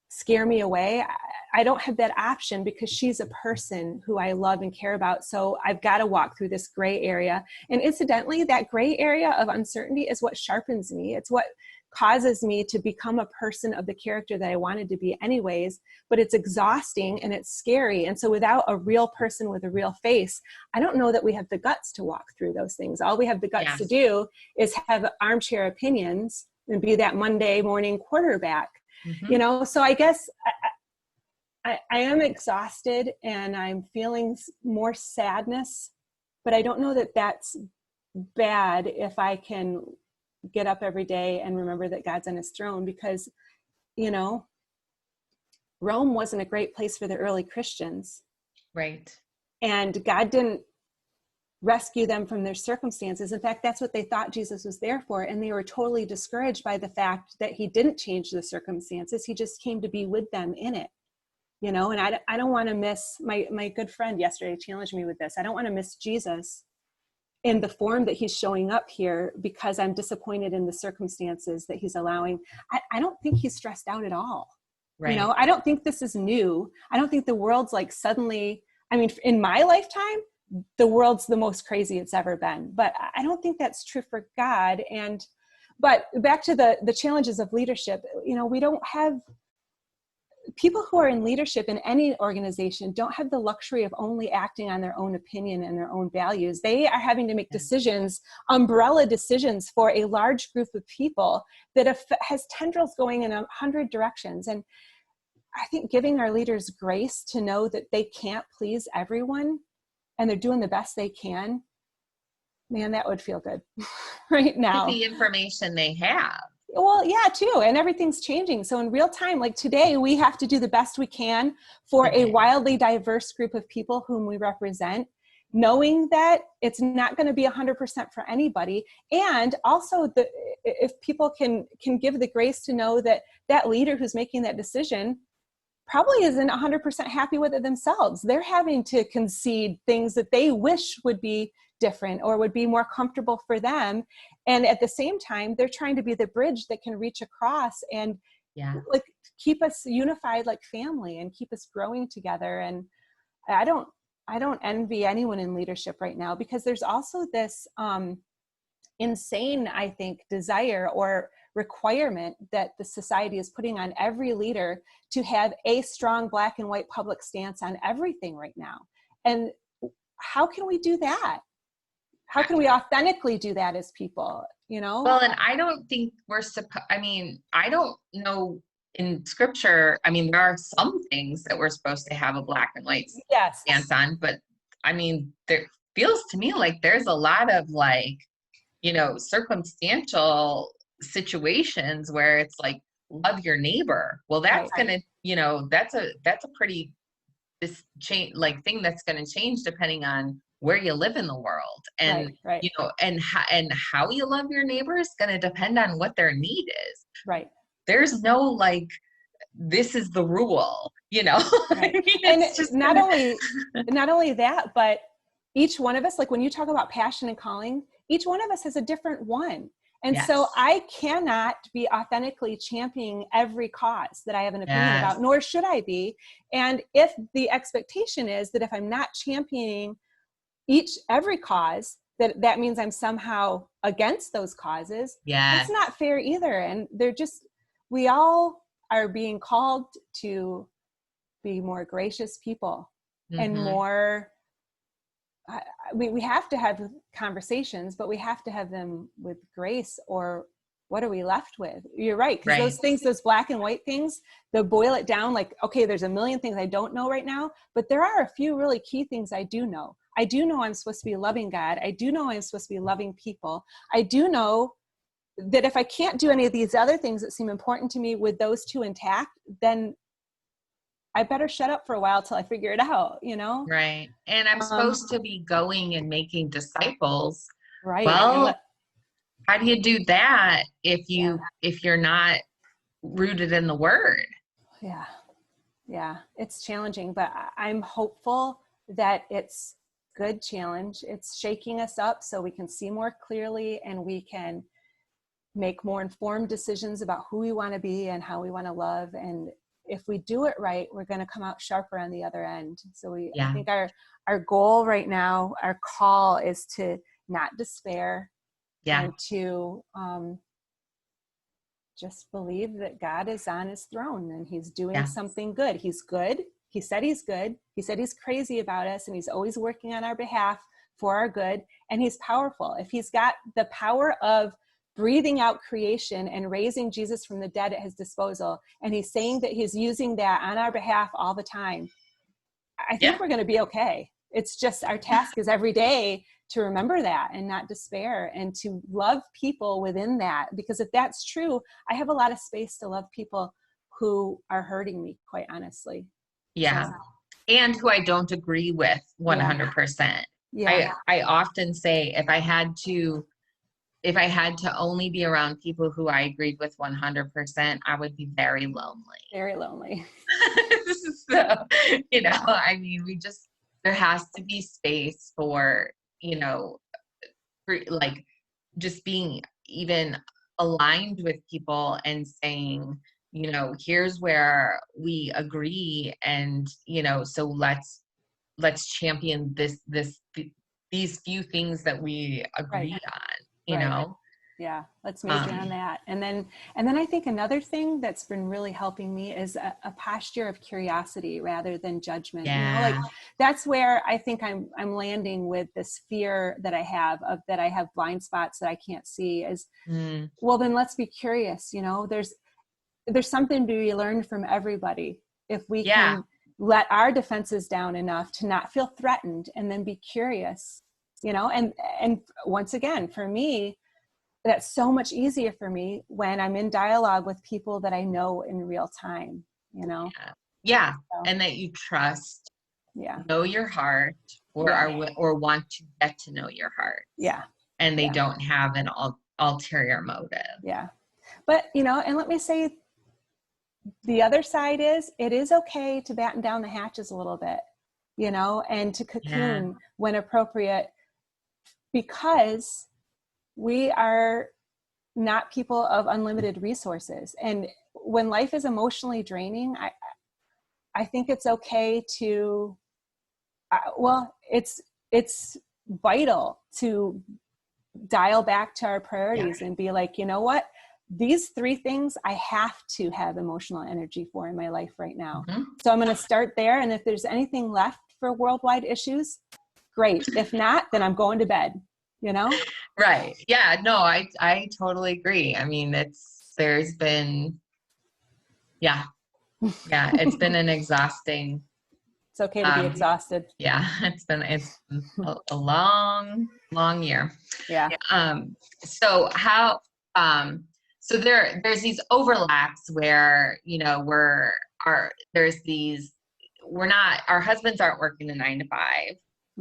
scare me away. I don't have that option because she's a person who I love and care about. So I've got to walk through this gray area. And incidentally, that gray area of uncertainty is what sharpens me. It's what causes me to become a person of the character that I wanted to be anyways, but it's exhausting and it's scary. And so without a real person with a real face, I don't know that we have the guts to walk through those things. All we have the guts to do is have armchair opinions and be that Monday morning quarterback. So I guess I am exhausted and I'm feeling more sadness, but I don't know that that's bad if I can get up every day and remember that God's on his throne, because, Rome wasn't a great place for the early Christians. Right. And God didn't rescue them from their circumstances. In fact, that's what they thought Jesus was there for. And they were totally discouraged by the fact that he didn't change the circumstances. He just came to be with them in it, and I don't want to miss my good friend yesterday challenged me with this. I don't want to miss Jesus in the form that he's showing up here because I'm disappointed in the circumstances that he's allowing. I don't think he's stressed out at all. Right. I don't think this is new. I don't think the world's like suddenly, in my lifetime, the world's the most crazy it's ever been, but I don't think that's true for God. But back to the challenges of leadership, we don't have people who are in leadership in any organization don't have the luxury of only acting on their own opinion and their own values. They are having to make decisions, umbrella decisions for a large group of people that has tendrils going in 100 directions. And I think giving our leaders grace to know that they can't please everyone and they're doing the best they can, man, that would feel good right now. With the information they have. Well, yeah, too. And everything's changing. So in real time, like today, we have to do the best we can for a wildly diverse group of people whom we represent, knowing that it's not going to be 100% for anybody. And also if people can give the grace to know that that leader who's making that decision probably isn't 100% happy with it themselves. They're having to concede things that they wish would be different or would be more comfortable for them. And at the same time, they're trying to be the bridge that can reach across and like keep us unified like family and keep us growing together. And I don't envy anyone in leadership right now, because there's also this insane, I think, desire or requirement that the society is putting on every leader to have a strong black and white public stance on everything right now. And how can we do that? How can we authentically do that as people, you know? Well, and I don't think I don't know in scripture, there are some things that we're supposed to have a black and white stance on, but there feels to me like there's a lot of circumstantial situations where it's like, love your neighbor. Well, that's gonna, that's a pretty thing that's going to change depending on where you live in the world. And, and how you love your neighbor is going to depend on what their need is. Right. There's no this is the rule, Right. And not only that, but each one of us, like when you talk about passion and calling, each one of us has a different one. And so I cannot be authentically championing every cause that I have an opinion about, nor should I be. And if the expectation is that if I'm not championing every cause, that means I'm somehow against those causes, that's not fair either. And we all are being called to be more gracious people and more, we have to have conversations, but we have to have them with grace, or what are we left with? You're right. Because those things, those black and white things, they'll boil it down like, okay, there's a million things I don't know right now, but there are a few really key things I do know. I do know I'm supposed to be loving God. I do know I'm supposed to be loving people. I do know that if I can't do any of these other things that seem important to me with those two intact, then I better shut up for a while till I figure it out, Right. And I'm supposed to be going and making disciples. Right. Well, how do you do that if you're not rooted in the word? Yeah. Yeah. It's challenging, but I'm hopeful that it's good challenge. It's shaking us up so we can see more clearly and we can make more informed decisions about who we want to be and how we want to love. And if we do it right, we're going to come out sharper on the other end. So I think our goal right now, our call is to not despair and to just believe that God is on his throne and he's doing something good. He's good. He said he's good. He said he's crazy about us and he's always working on our behalf for our good. And he's powerful. If he's got the power of breathing out creation and raising Jesus from the dead at his disposal, and he's saying that he's using that on our behalf all the time, I think we're going to be okay. It's just our task is every day to remember that and not despair and to love people within that. Because if that's true, I have a lot of space to love people who are hurting me, quite honestly. Yeah. And who I don't agree with 100%. Yeah. I often say if I had to only be around people who I agreed with 100%, I would be very lonely. Very lonely. So, there has to be space for, just being even aligned with people and saying, here's where we agree. And, so let's champion these few things that we agree on. Yeah, let's major on that. And then I think another thing that's been really helping me is a posture of curiosity rather than judgment. That's where I think I'm landing with this fear that I have of that I have blind spots that I can't see is, well, then let's be curious. There's something to be learned from everybody. If we can let our defenses down enough to not feel threatened and then be curious, and once again, for me, that's so much easier for me when I'm in dialogue with people that I know in real time, you know? Yeah. So, And that you trust, yeah. know your heart, or or want to get to know your heart. Yeah. And they don't have an ulterior motive. Yeah. But, you know, and let me say, the other side is, it is okay to batten down the hatches a little bit, you know, and to cocoon when appropriate, because we are not people of unlimited resources. And when life is emotionally draining, I think it's okay to, well, it's vital to dial back to our priorities and be like, you know what? These 3 things I have to have emotional energy for in my life right now. So I'm going to start there. And if there's anything left for worldwide issues, great. If not, then I'm going to bed, you know? Right. Yeah, no, I totally agree. I mean, there's been, it's been an exhausting. It's okay to be exhausted. Yeah, it's been a long year. Yeah. So how, so there's these overlaps where, you know, our husbands aren't working the 9 to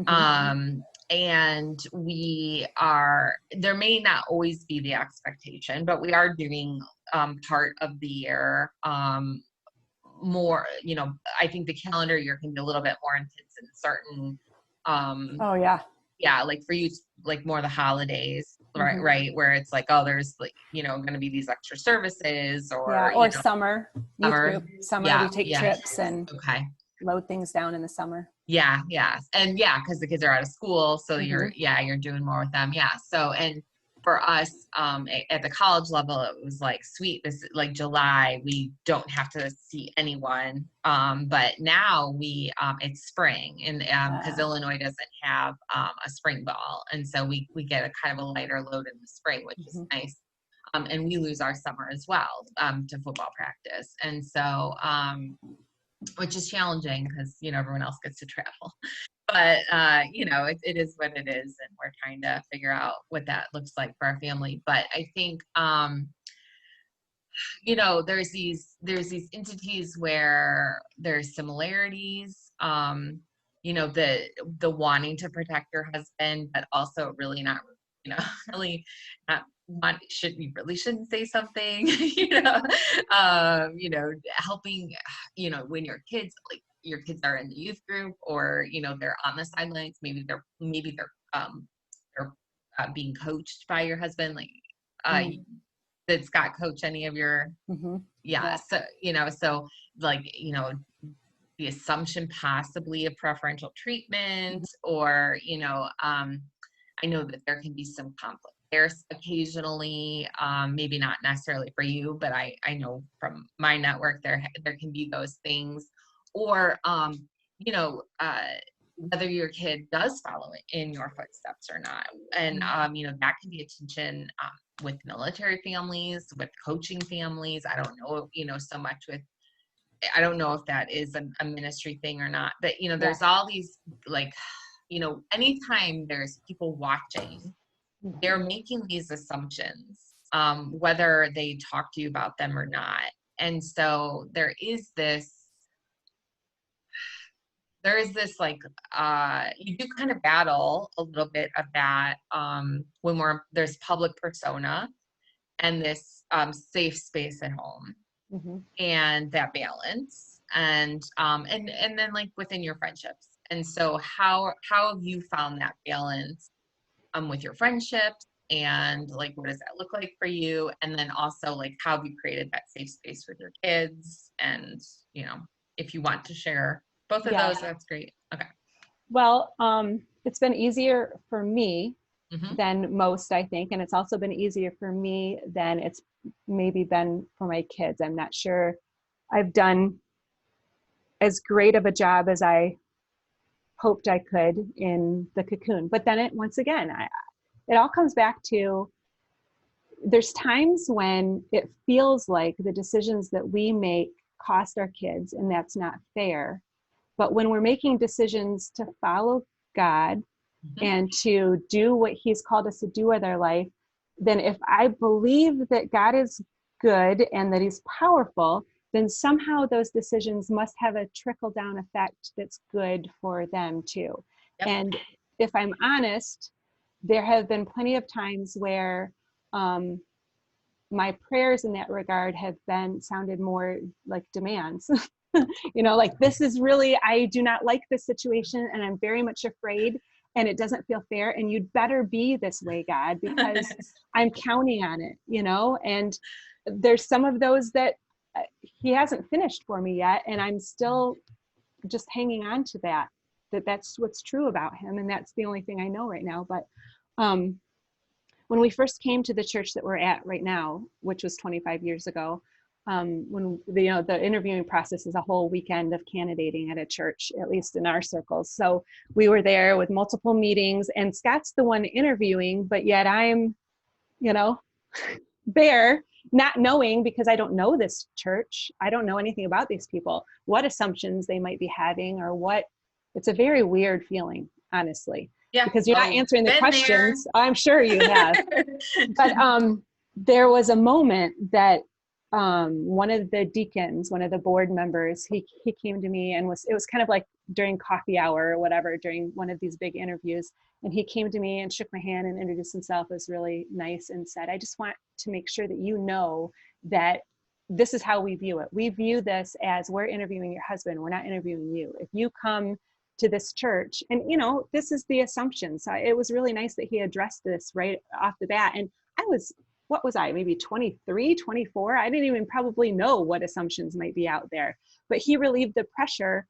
5. And there may not always be the expectation, but we are doing part of the year more, you know, I think the calendar year can be a little bit more intense in certain like for you, like more the holidays, right, where it's like, oh, there's like, you know, going to be these extra services, or or summer youth group, we take trips and load things down in the summer. And because the kids are out of school, so you're doing more with them. So, and for us, at the college level, it was like, sweet, this like July, we don't have to see anyone. But now it's spring, and because Illinois doesn't have a spring ball, and so we get a kind of a lighter load in the spring, which is nice. And we lose our summer as well to football practice, and so which is challenging because, you know, everyone else gets to travel. But, you know, it is what it is, and we're trying to figure out what that looks like for our family. But I think, you know, there's these entities where there's similarities, you know, the wanting to protect your husband, but also really not, you know, really not shouldn't say something, you know, helping, you know, when your kids are in the youth group, or, you know, they're on the sidelines, maybe they're being coached by your husband, like, did Scott coach any of your, so, you know, so like, you know, the assumption possibly of preferential treatment, or, you know, I know that there can be some conflict there occasionally, maybe not necessarily for you, but I know from my network there can be those things, or, you know, whether your kid does follow in your footsteps or not. And, you know, that can be a tension with military families, with coaching families. I don't know, you know, so much with, I don't know if that is a ministry thing or not, but, you know, there's all these, like, you know, anytime there's people watching, they're making these assumptions, whether they talk to you about them or not. And so there is this like, you do kind of battle a little bit of that, when there's public persona and this safe space at home, and that balance, and then like within your friendships. And so how have you found that balance with your friendships, and like, what does that look like for you? And then also, like, how have you created that safe space with your kids? And, you know, if you want to share both of those, that's great. Okay. Well, it's been easier for me than most, I think. And it's also been easier for me than it's maybe been for my kids. I'm not sure I've done as great of a job as I hoped I could in the cocoon. But then once again, it all comes back to, there's times when it feels like the decisions that we make cost our kids, and that's not fair. But when we're making decisions to follow God and to do what he's called us to do with our life, then if I believe that God is good and that he's powerful, then somehow those decisions must have a trickle down effect that's good for them too. Yep. And if I'm honest, there have been plenty of times where my prayers in that regard have been sounded more like demands. Like, this is really, I do not like this situation and I'm very much afraid and it doesn't feel fair, and you'd better be this way, God, because I'm counting on it, and there's some of those that he hasn't finished for me yet, and I'm still just hanging on to that's what's true about him, and that's the only thing I know right now. But when we first came to the church that we're at right now, which was 25 years ago, when the interviewing process is a whole weekend of candidating at a church, at least in our circles. So we were there with multiple meetings, and Scott's the one interviewing, but yet I'm, there not knowing, because I don't know this church. I don't know anything about these people, what assumptions they might be having, or what. It's a very weird feeling, honestly. Yeah. Because you're not answering the questions. There. I'm sure you have. But there was a moment that one of the deacons, one of the board members, he came to me, and it was kind of like during coffee hour or whatever, during one of these big interviews. And he came to me and shook my hand and introduced himself. It was really nice, and said, I just want to make sure that you know that this is how we view it. We view this as, we're interviewing your husband. We're not interviewing you. If you come to this church, and this is the assumption. So it was really nice that he addressed this right off the bat. And what was I, maybe 23, 24? I didn't even probably know what assumptions might be out there, but he relieved the pressure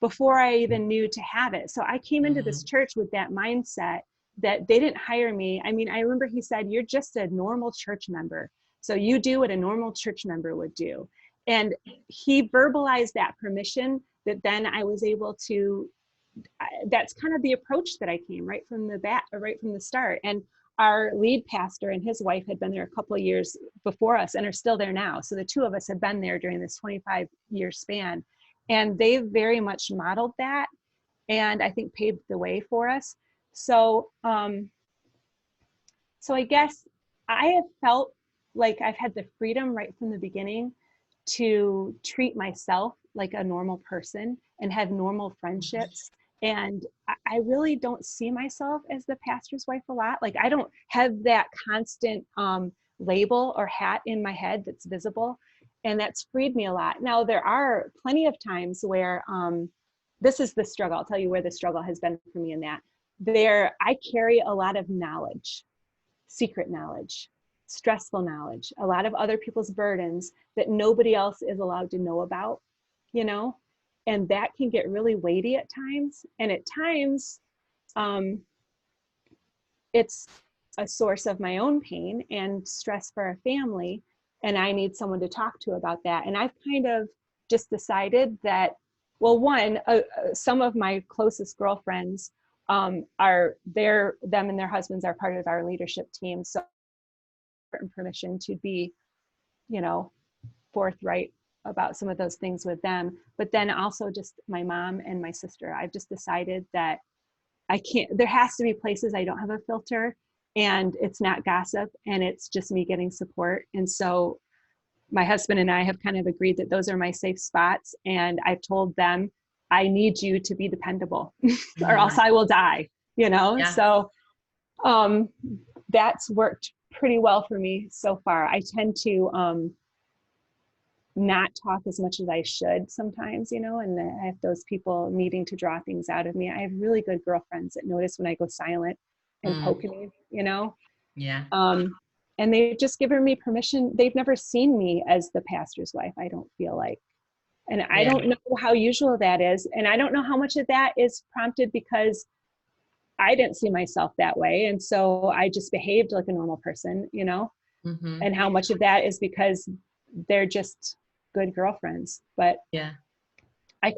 before I even knew to have it. So I came into this church with that mindset that they didn't hire me. I mean, I remember he said, you're just a normal church member. So you do what a normal church member would do. And he verbalized that permission, that then I was able to, that's kind of the approach that I came right from the start. And our lead pastor and his wife had been there a couple of years before us and are still there now. So the two of us have been there during this 25-year span. And they've very much modeled that, and I think paved the way for us. So, so I guess I have felt like I've had the freedom right from the beginning to treat myself like a normal person and have normal friendships. And I really don't see myself as the pastor's wife a lot. Like, I don't have that constant label or hat in my head that's visible. And that's freed me a lot. Now, there are plenty of times where this is the struggle. I'll tell you where the struggle has been for me in that. I carry a lot of knowledge, secret knowledge, stressful knowledge, a lot of other people's burdens that nobody else is allowed to know about, and that can get really weighty at times. And at times, it's a source of my own pain and stress for our family. And I need someone to talk to about that. And I've kind of just decided that, well, some of my closest girlfriends them and their husbands are part of our leadership team. So permission to be, forthright about some of those things with them. But then also just my mom and my sister. I've just decided that there has to be places I don't have a filter, and it's not gossip, and it's just me getting support. And so my husband and I have kind of agreed that those are my safe spots. And I've told them, I need you to be dependable or else I will die, Yeah. So that's worked pretty well for me so far. I tend to not talk as much as I should sometimes, and I have those people needing to draw things out of me. I have really good girlfriends that notice when I go silent and poke at me, Yeah. And they've just given me permission. They've never seen me as the pastor's wife, I don't feel like. And I don't know how usual that is. And I don't know how much of that is prompted because I didn't see myself that way. And so I just behaved like a normal person, and how much of that is because they're just good girlfriends. But yeah, I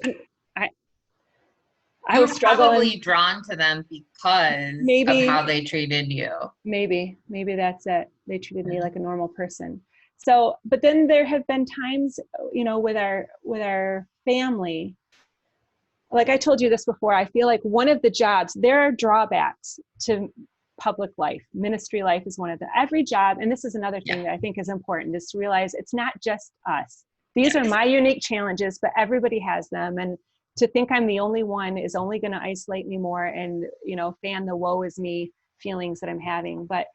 was struggling. Probably drawn to them because of how they treated you. Maybe that's it. They treated me like a normal person. So, but then there have been times, with our family, like I told you this before, I feel like one of the jobs, there are drawbacks to public life. Ministry life is one of every job. And this is another thing Yeah. that I think is important, is to realize it's not just us. These are my unique challenges, but everybody has them. And to think I'm the only one is only going to isolate me more and, fan the woe is me feelings that I'm having. But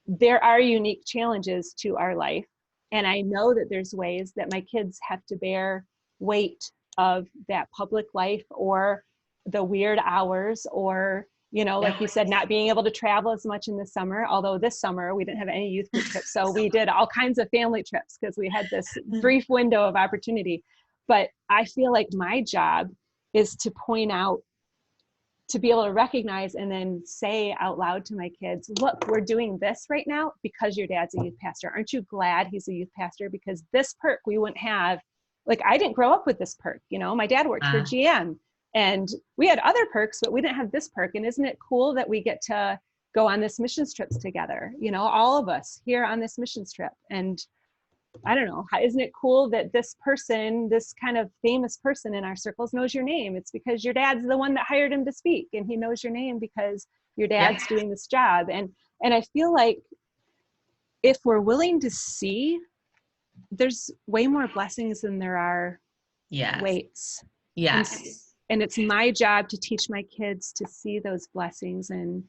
there are unique challenges to our life. And I know that there's ways that my kids have to bear weight of that public life, or the weird hours, or, like you said, not being able to travel as much in the summer. Although this summer we didn't have any youth group trips. So we did all kinds of family trips because we had this brief window of opportunity. But I feel like my job is to point out, to be able to recognize and then say out loud to my kids, look, we're doing this right now because your dad's a youth pastor. Aren't you glad he's a youth pastor? Because this perk we wouldn't have. Like, I didn't grow up with this perk. My dad worked for GM and we had other perks, but we didn't have this perk. And isn't it cool that we get to go on this missions trips together? All of us here on this missions trip. And I don't know, isn't it cool that this person, this kind of famous person in our circles, knows your name? It's because your dad's the one that hired him to speak, and he knows your name because your dad's doing this job. And I feel like if we're willing to see, there's way more blessings than there are weights. Yes. And it's my job to teach my kids to see those blessings, and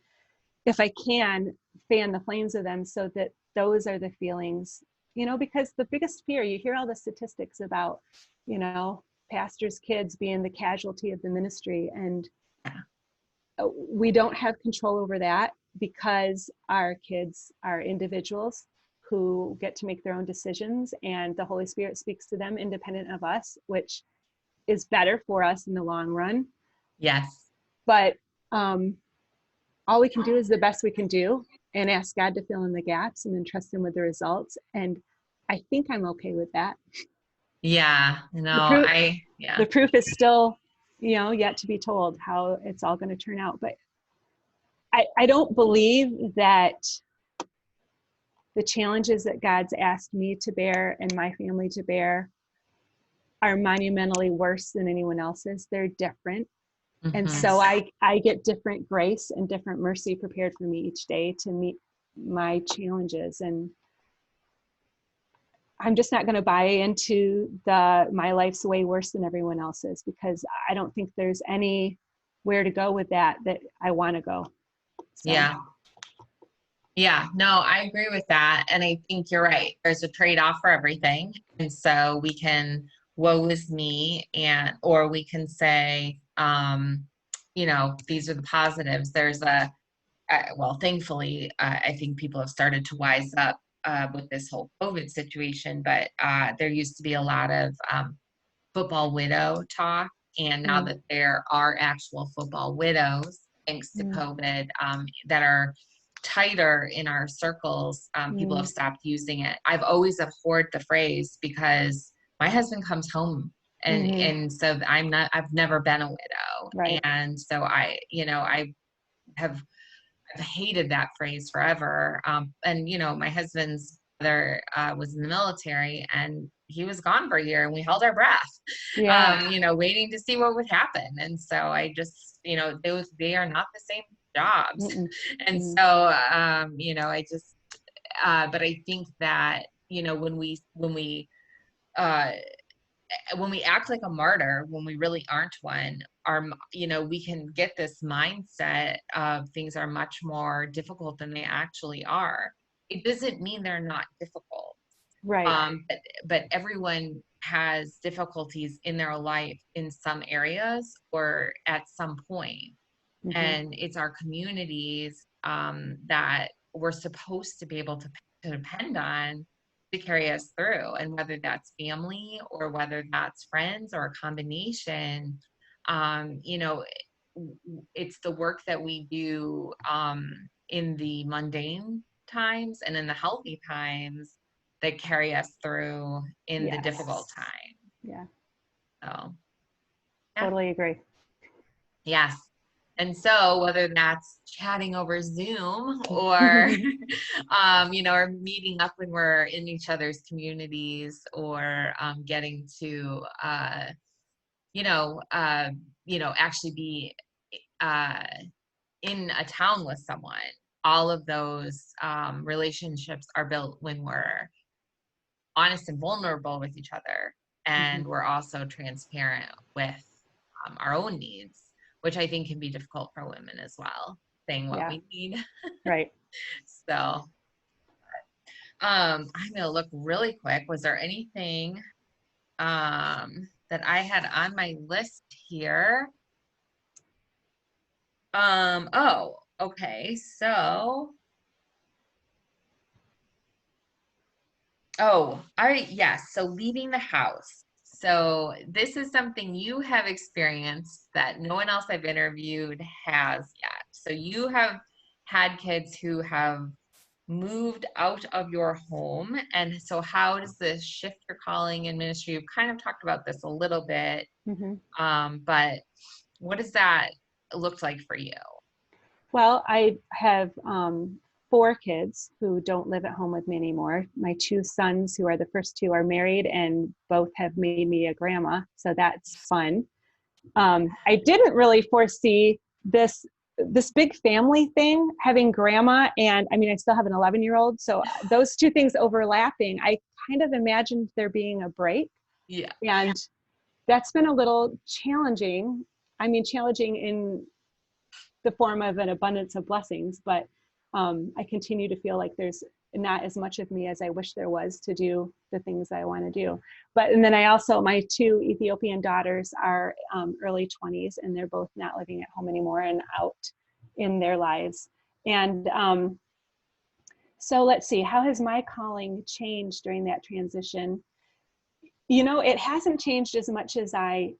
if I can, fan the flames of them so that those are the feelings. Because the biggest fear, you hear all the statistics about, pastors' kids being the casualty of the ministry. And we don't have control over that because our kids are individuals who get to make their own decisions, and the Holy Spirit speaks to them independent of us, which is better for us in the long run. Yes. But all we can do is the best we can do, and ask God to fill in the gaps and then trust him with the results. And I think I'm okay with that. Yeah. No, the proof is still, yet to be told how it's all going to turn out. But I don't believe that the challenges that God's asked me to bear and my family to bear are monumentally worse than anyone else's. They're different. Mm-hmm. And so I get different grace and different mercy prepared for me each day to meet my challenges. And I'm just not going to buy into my life's way worse than everyone else's, because I don't think there's anywhere to go with that I want to go. So. Yeah. Yeah, no, I agree with that. And I think you're right. There's a trade-off for everything. And so we can woe is me, or we can say, these are the positives. There's thankfully, I think people have started to wise up with this whole COVID situation, but there used to be a lot of football widow talk. And now that there are actual football widows, thanks to COVID, that are tighter in our circles, people have stopped using it. I've always abhorred the phrase because my husband comes home and so I've never been a widow. Right. And so I have hated that phrase forever. And my husband's brother was in the military, and he was gone for a year, and we held our breath, waiting to see what would happen. And so I just, they are not the same jobs. And so, I just, but I think that, when we act like a martyr, when we really aren't one, we can get this mindset of things are much more difficult than they actually are. It doesn't mean they're not difficult. Right. But everyone has difficulties in their life in some areas or at some point. And it's our communities that we're supposed to be able to depend on to carry us through. And whether that's family or whether that's friends or a combination, it's the work that we do in the mundane times and in the healthy times that carry us through in the difficult time. Yeah. So. Totally agree. Yes. And so whether that's chatting over Zoom or, or meeting up when we're in each other's communities, or getting to, actually be in a town with someone, all of those relationships are built when we're honest and vulnerable with each other. And we're also transparent with our own needs, which I think can be difficult for women as well, saying what we need. Right. So I'm going to look really quick. Was there anything that I had on my list here? Oh, okay. So, yes. So leaving the house. So this is something you have experienced that no one else I've interviewed has yet. So you have had kids who have moved out of your home. And so how does this shift your calling in ministry? You've kind of talked about this a little bit, but what does that look like for you? Well, I have 4 kids who don't live at home with me anymore. My 2 sons, who are the first 2, are married and both have made me a grandma. So that's fun. I didn't really foresee this big family thing, having grandma, and I mean, I still have an 11-year-old. So those 2 things overlapping, I kind of imagined there being a break. Yeah. And that's been a little challenging. I mean, challenging in the form of an abundance of blessings, but I continue to feel like there's not as much of me as I wish there was to do the things I want to do. And then I also, my 2 Ethiopian daughters are early 20s, and they're both not living at home anymore and out in their lives. And so let's see, how has my calling changed during that transition? You know, it hasn't changed as much as I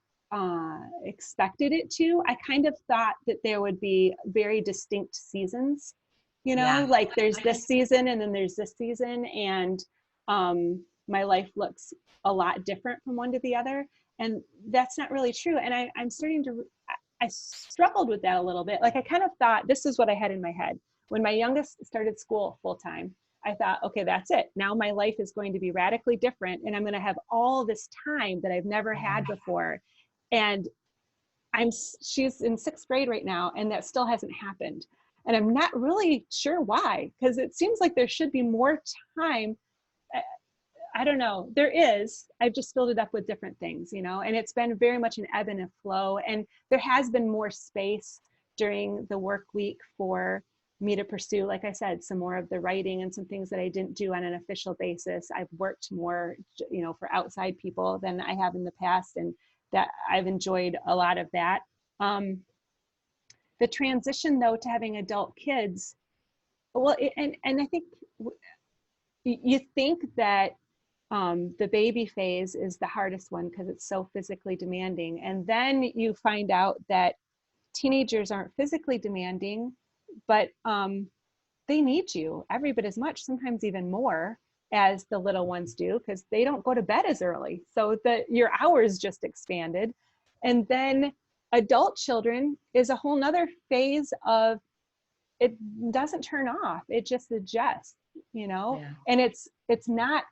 expected it to. I kind of thought that there would be very distinct seasons, you know, like there's this season and then there's this season, and my life looks a lot different from one to the other. And that's not really true. And I'm starting to, I struggled with that a little bit. Like I kind of thought, this is what I had in my head. When my youngest started school full time, I thought, okay, that's it. Now my life is going to be radically different, and I'm going to have all this time that I've never had before. And she's in 6th grade right now, and that still hasn't happened. And I'm not really sure why, because it seems like there should be more time. I don't know. There is. I've just filled it up with different things, you know, and it's been very much an ebb and a flow. And there has been more space during the work week for me to pursue, like I said, some more of the writing and some things that I didn't do on an official basis. I've worked more, you know, for outside people than I have in the past, and that I've enjoyed a lot of that. The transition, though, to having adult kids, well, and I think you think that the baby phase is the hardest one because it's so physically demanding. And then you find out that teenagers aren't physically demanding, but they need you every bit as much, sometimes even more, as the little ones do, because they don't go to bed as early. So that your hours just expanded. And then adult children is a whole nother phase of, it doesn't turn off. It just adjusts, you know, and it's not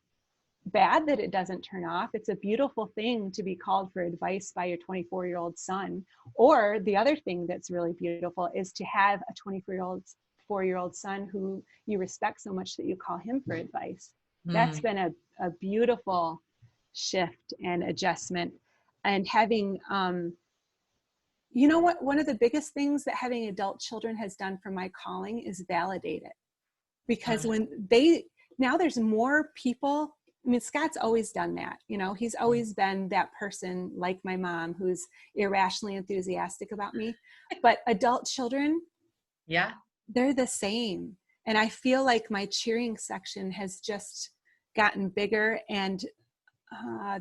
bad that it doesn't turn off. It's a beautiful thing to be called for advice by your 24-year-old son. Or the other thing that's really beautiful is to have a 24-year-old son who you respect so much that you call him for advice. That's been a beautiful shift and adjustment. And having, you know what, one of the biggest things that having adult children has done for my calling is validate it. Because now there's more people. I mean, Scott's always done that. You know, he's always been that person like my mom who's irrationally enthusiastic about me. But adult children, they're the same. And I feel like my cheering section has just gotten bigger, and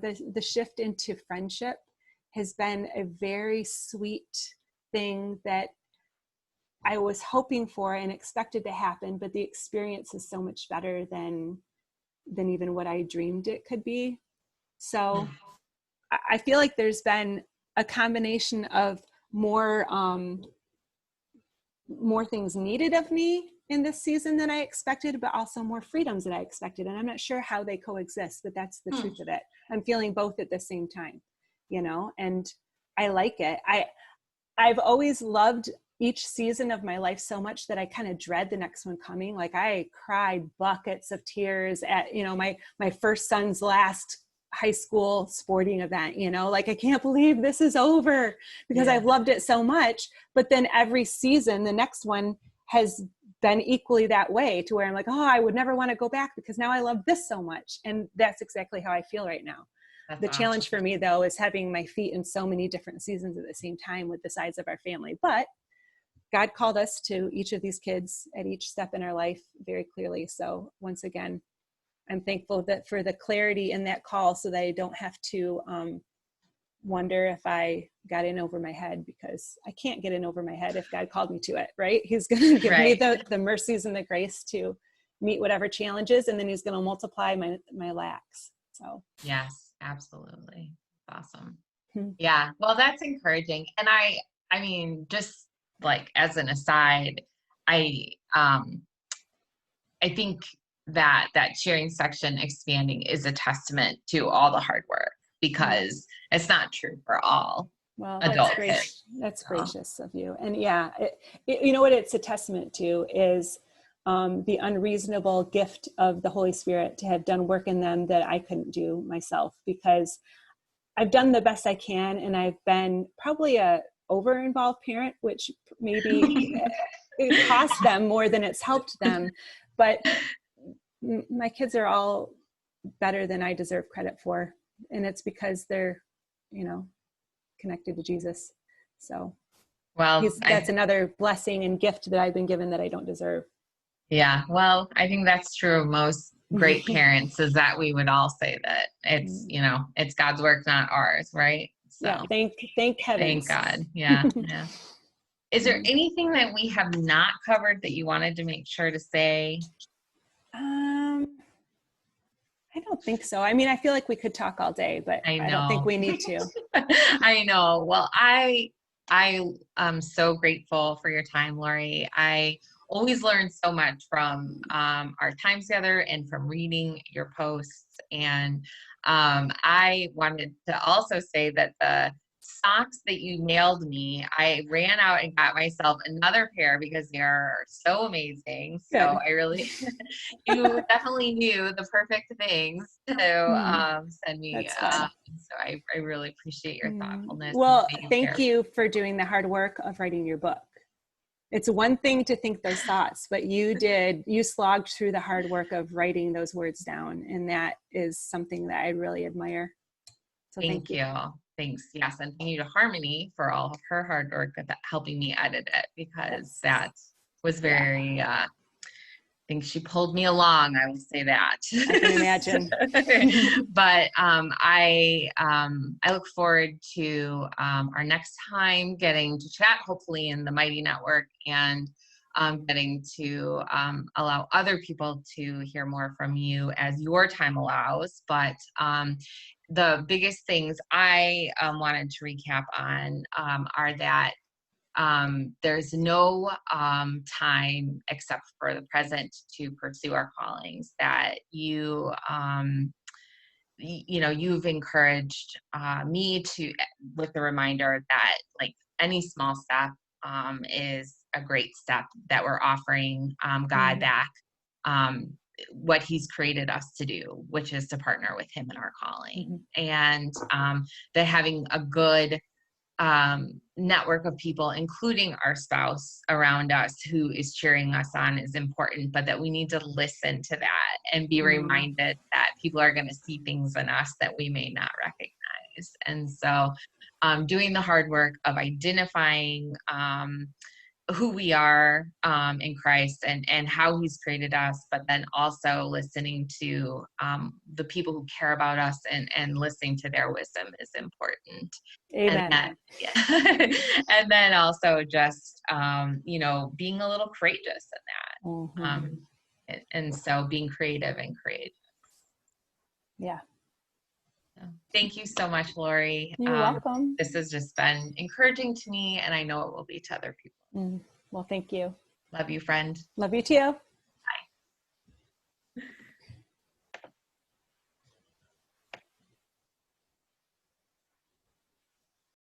the shift into friendship has been a very sweet thing that I was hoping for and expected to happen, but the experience is so much better than even what I dreamed it could be. So I feel like there's been a combination of more things needed of me in this season than I expected, but also more freedoms than I expected. And I'm not sure how they coexist, but that's the truth of it. I'm feeling both at the same time, you know, and I like it. I've always loved each season of my life so much that I kind of dread the next one coming. Like I cried buckets of tears at, you know, my first son's last high school sporting event, you know, like I can't believe this is over because I've loved it so much. But then every season, the next one has been equally that way, to where I'm like, oh, I would never want to go back because now I love this so much. And that's exactly how I feel right now. That's the awesome. challenge for me though is having my feet in so many different seasons at the same time with the size of our family. But God called us to each of these kids at each step in our life very clearly. So once again, I'm thankful that for the clarity in that call, so that I don't have to wonder if I got in over my head, because I can't get in over my head if God called me to it, right? He's going to give me the mercies and the grace to meet whatever challenges, and then he's going to multiply my lacks. So yes, absolutely. Awesome. Hmm. Yeah. Well, that's encouraging. And I mean, just like as an aside, I think that sharing section expanding is a testament to all the hard work, because it's not true for all adult kids. That's gracious of you. And yeah, you know what it's a testament to is the unreasonable gift of the Holy Spirit to have done work in them that I couldn't do myself, because I've done the best I can, and I've been probably a over-involved parent, which maybe it cost them more than it's helped them. But my kids are all better than I deserve credit for. And it's because they're, you know, connected to Jesus. So well, that's another blessing and gift that I've been given that I don't deserve. Yeah. Well, I think that's true of most great parents, is that we would all say that it's, you know, it's God's work, not ours. Right. So yeah, thank heavens. Thank God. Yeah. Yeah. Is there anything that we have not covered that you wanted to make sure to say? I don't think so. I mean, I feel like we could talk all day, but I don't think we need to. I know. Well, I am so grateful for your time, Lori. I always learn so much from our time together and from reading your posts. And I wanted to also say that the socks that you mailed me, I ran out and got myself another pair because they are so amazing. So Good. I really, you definitely knew the perfect things to send me. So I really appreciate your thoughtfulness. Well, thank you for doing the hard work of writing your book. It's one thing to think those thoughts, but you slogged through the hard work of writing those words down. And that is something that I really admire. So thank you. Thanks. Yes. And thank you to Harmony for all of her hard work at helping me edit it, because that was very, I think she pulled me along. I will say that. I can imagine. But I look forward to our next time getting to chat, hopefully in the Mighty Network, and getting to allow other people to hear more from you as your time allows. But the biggest things I wanted to recap on are that there's no time except for the present to pursue our callings, that you know, you've encouraged me to, with the reminder that like any small step is a great step, that we're offering God back what he's created us to do, which is to partner with him in our calling. And that having a good network of people, including our spouse around us who is cheering us on, is important, but that we need to listen to that and be reminded that people are going to see things in us that we may not recognize. And so doing the hard work of identifying who we are in Christ and how he's created us, but then also listening to the people who care about us and listening to their wisdom is important. Amen. And then also just, you know, being a little courageous in that. And so being creative and courageous. Yeah. Thank you so much, Lori. You're welcome. This has just been encouraging to me, and I know it will be to other people. Well, thank you. Love you, friend. Love you too.